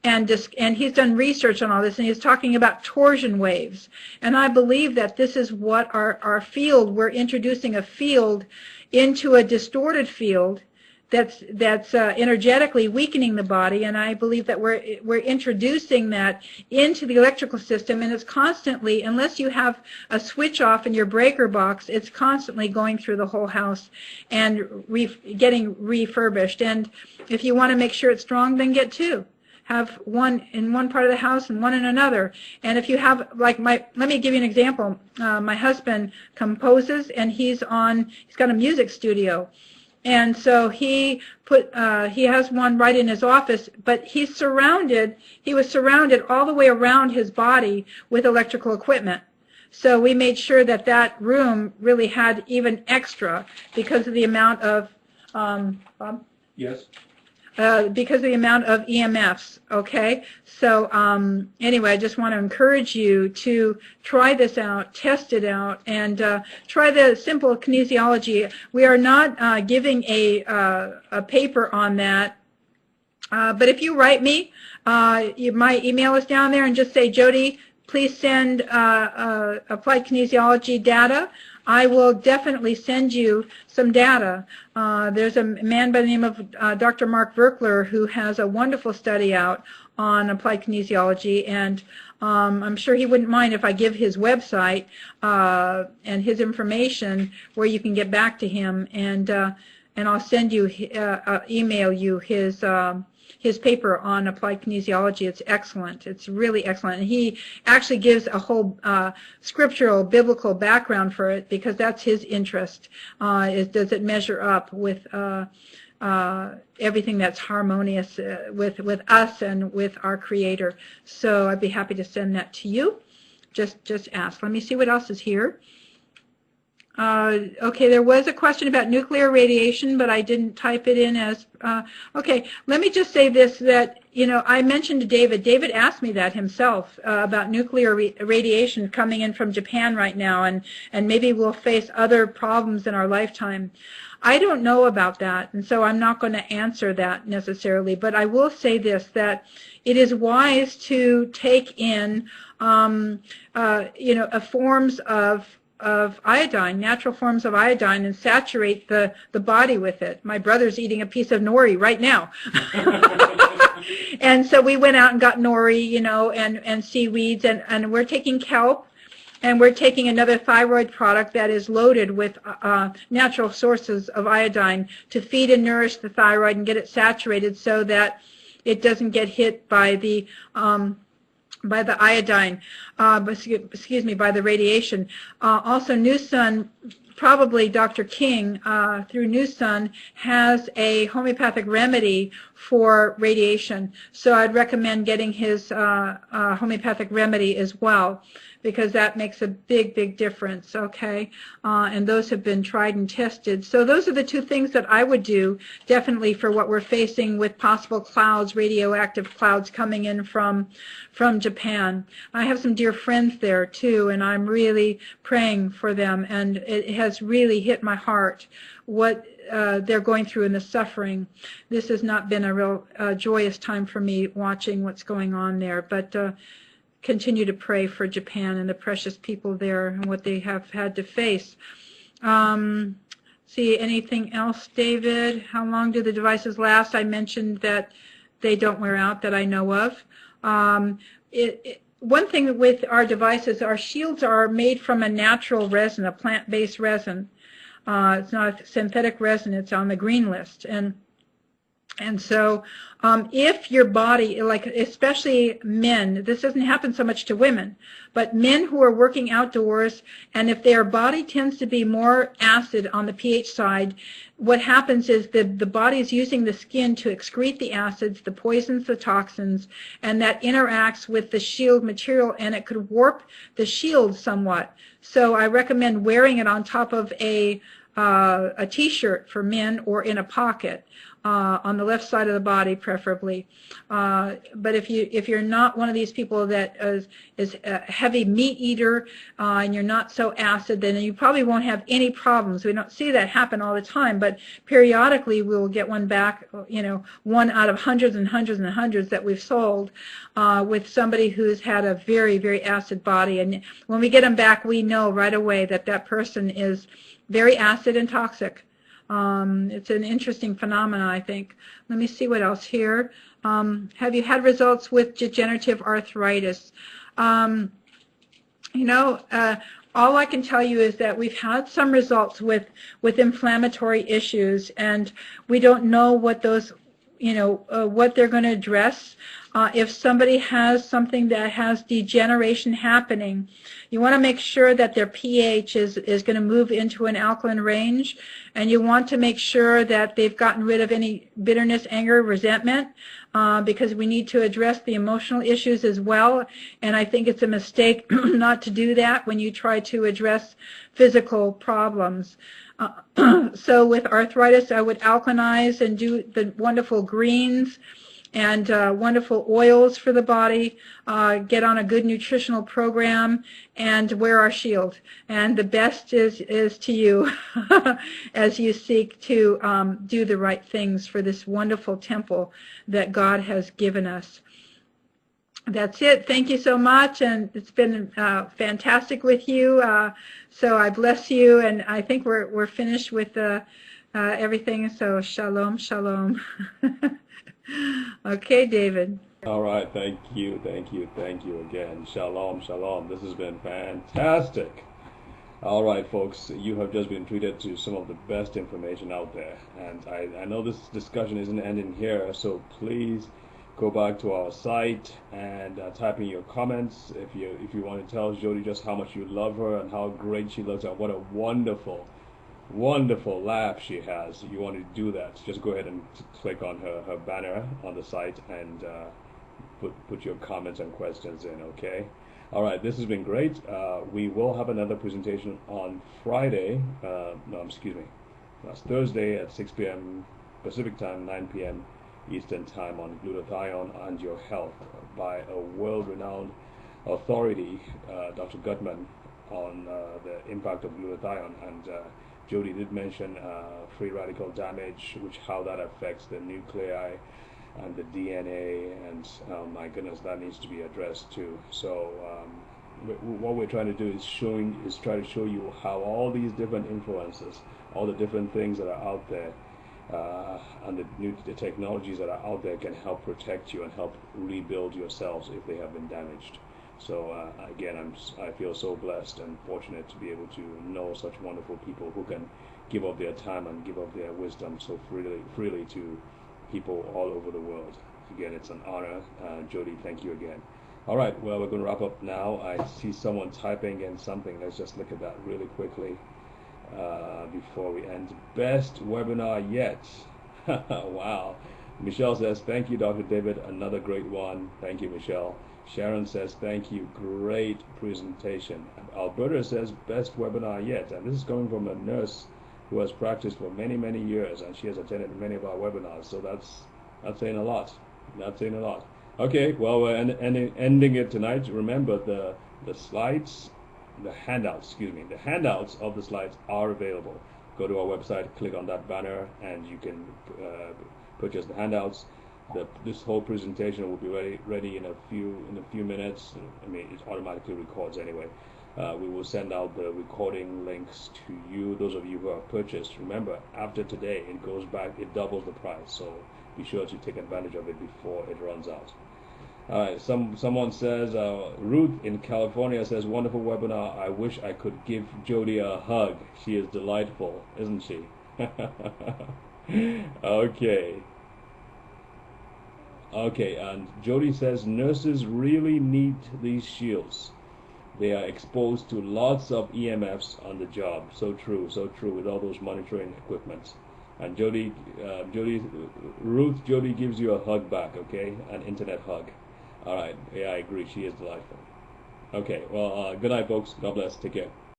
B: and he's done research on all this, and he's talking about torsion waves. And I believe that this is what our field, we're introducing a field into a distorted field that's energetically weakening the body, and I believe that we're introducing that into the electrical system, and it's constantly, unless you have a switch off in your breaker box, it's constantly going through the whole house and getting refurbished. And if you want to make sure it's strong, then get 2. Have one in one part of the house and one in another. And if you have, like let me give you an example. My husband composes, and he's got a music studio. And so he has one right in his office, but he was surrounded all the way around his body with electrical equipment. So we made sure that room really had even extra, because of the amount of Bob?
C: Yes.
B: Because of the amount of EMFs, okay? So anyway, I just want to encourage you to try this out, test it out, and try the simple kinesiology. We are not giving a paper on that, but if you write me, my email is down there, and just say, Jody, please send applied kinesiology data. I will definitely send you some data. There's a man by the name of Dr. Mark Verkler who has a wonderful study out on applied kinesiology, and I'm sure he wouldn't mind if I give his website and his information where you can get back to him, and I'll send you, email you his paper on applied kinesiology. It's excellent. It's really excellent. And he actually gives a whole scriptural, biblical background for it, because that's his interest. Does it measure up with everything that's harmonious with us and with our Creator? So I'd be happy to send that to you. Just ask. Let me see what else is here. Okay, there was a question about nuclear radiation, but I didn't type it in as, okay, let me just say this, that, you know, I mentioned to David, David asked me that himself about nuclear radiation coming in from Japan right now, and maybe we'll face other problems in our lifetime. I don't know about that, and so I'm not going to answer that necessarily, but I will say this, that it is wise to take in, you know, forms of iodine, natural forms of iodine, and saturate the body with it. My brother's eating a piece of nori right now. And so we went out and got nori, you know, and seaweeds, and we're taking kelp, and we're taking another thyroid product that is loaded with natural sources of iodine to feed and nourish the thyroid and get it saturated so that it doesn't get hit by the iodine, excuse me, by the radiation. Also, New Sun, probably Dr. King, through New Sun, has a homeopathic remedy for radiation. So I'd recommend getting his homeopathic remedy as well, because that makes a big, big difference, okay? And those have been tried and tested. So those are the two things that I would do, definitely, for what we're facing with possible clouds, radioactive clouds coming in from Japan. I have some dear friends there, too, and I'm really praying for them, and it has really hit my heart what they're going through and the suffering. This has not been a real joyous time for me watching what's going on there, but continue to pray for Japan and the precious people there and what they have had to face. See, anything else, David? How long do the devices last? I mentioned that they don't wear out, that I know of. One thing with our devices, our shields are made from a natural resin, a plant-based resin. It's not a synthetic resin, it's on the green list. And so if your body, like especially men, this doesn't happen so much to women, but men who are working outdoors, and if their body tends to be more acid on the pH side, what happens is the body is using the skin to excrete the acids, the poisons, the toxins, and that interacts with the shield material, and it could warp the shield somewhat. So I recommend wearing it on top of a t-shirt for men, or in a pocket. On the left side of the body, preferably. But if you're not one of these people that is a heavy meat eater and you're not so acid, then you probably won't have any problems. We don't see that happen all the time, but periodically we will get one back, you know, one out of hundreds and hundreds and hundreds that we've sold with somebody who's had a very, very acid body. And when we get them back, we know right away that that person is very acid and toxic. It's an interesting phenomenon, I think. Let me see what else here. Have you had results with degenerative arthritis? You know, all I can tell you is that we've had some results with inflammatory issues, and we don't know what those, you know, what they're going to address. if somebody has something that has degeneration happening, you want to make sure that their pH is going to move into an alkaline range, and you want to make sure that they've gotten rid of any bitterness, anger, resentment, because we need to address the emotional issues as well. And I think it's a mistake not to do that when you try to address physical problems. So with arthritis, I would alkalinize and do the wonderful greens and wonderful oils for the body, get on a good nutritional program, and wear our shield. And the best is to you as you seek to do the right things for this wonderful temple that God has given us. That's it. Thank you so much, and it's been fantastic with you. So I bless you, and I think we're finished with everything. So shalom, shalom. Okay, David.
A: All right, thank you again. Shalom, shalom. This has been fantastic. All right, folks, you have just been treated to some of the best information out there, and I know this discussion isn't ending here, so please go back to our site and type in your comments if you want to tell Jody just how much you love her and how great she looks and what a wonderful laugh she has. You want to do that, just go ahead and click on her banner on the site and put your comments and questions in, okay? All right, this has been great. We will have another presentation on Friday. That's Thursday at 6 p.m. Pacific time, 9 p.m. Eastern time on glutathione and your health by a world-renowned authority, Dr. Gutman, on the impact of glutathione. And Jody did mention free radical damage, how that affects the nuclei and the DNA, and my goodness, that needs to be addressed too. So what we're trying to do is try to show you how all these different influences, all the different things that are out there, and the technologies that are out there can help protect you and help rebuild your cells if they have been damaged. So again, I feel so blessed and fortunate to be able to know such wonderful people who can give up their time and give up their wisdom so freely to people all over the world. Again, it's an honor. Jody, thank you again. All right, well, we're going to wrap up now. I see someone typing in something. Let's just look at that really quickly before we end. Best webinar yet. Wow. Michelle says, thank you, Dr. David. Another great one. Thank you, Michelle. Sharon says, thank you. Great presentation. And Alberta says, best webinar yet. And this is coming from a nurse who has practiced for many, many years, and she has attended many of our webinars. So that's saying a lot. That's saying a lot. Okay, well, we're ending it tonight. Remember, the slides, the handouts of the slides are available. Go to our website, click on that banner, and you can purchase the handouts. This whole presentation will be ready in a few minutes. I mean, it automatically records anyway. We will send out the recording links to you, those of you who have purchased. Remember, after today, it goes back, it doubles the price. So be sure to take advantage of it before it runs out. All right, someone says, Ruth in California says, wonderful webinar. I wish I could give Jody a hug. She is delightful, isn't she? Okay, and Jody says, nurses really need these shields. They are exposed to lots of EMFs on the job. So true with all those monitoring equipment. And Jody gives you a hug back, okay? An internet hug. All right, yeah, I agree. She is delightful. Okay, well, good night, folks. God bless. Take care.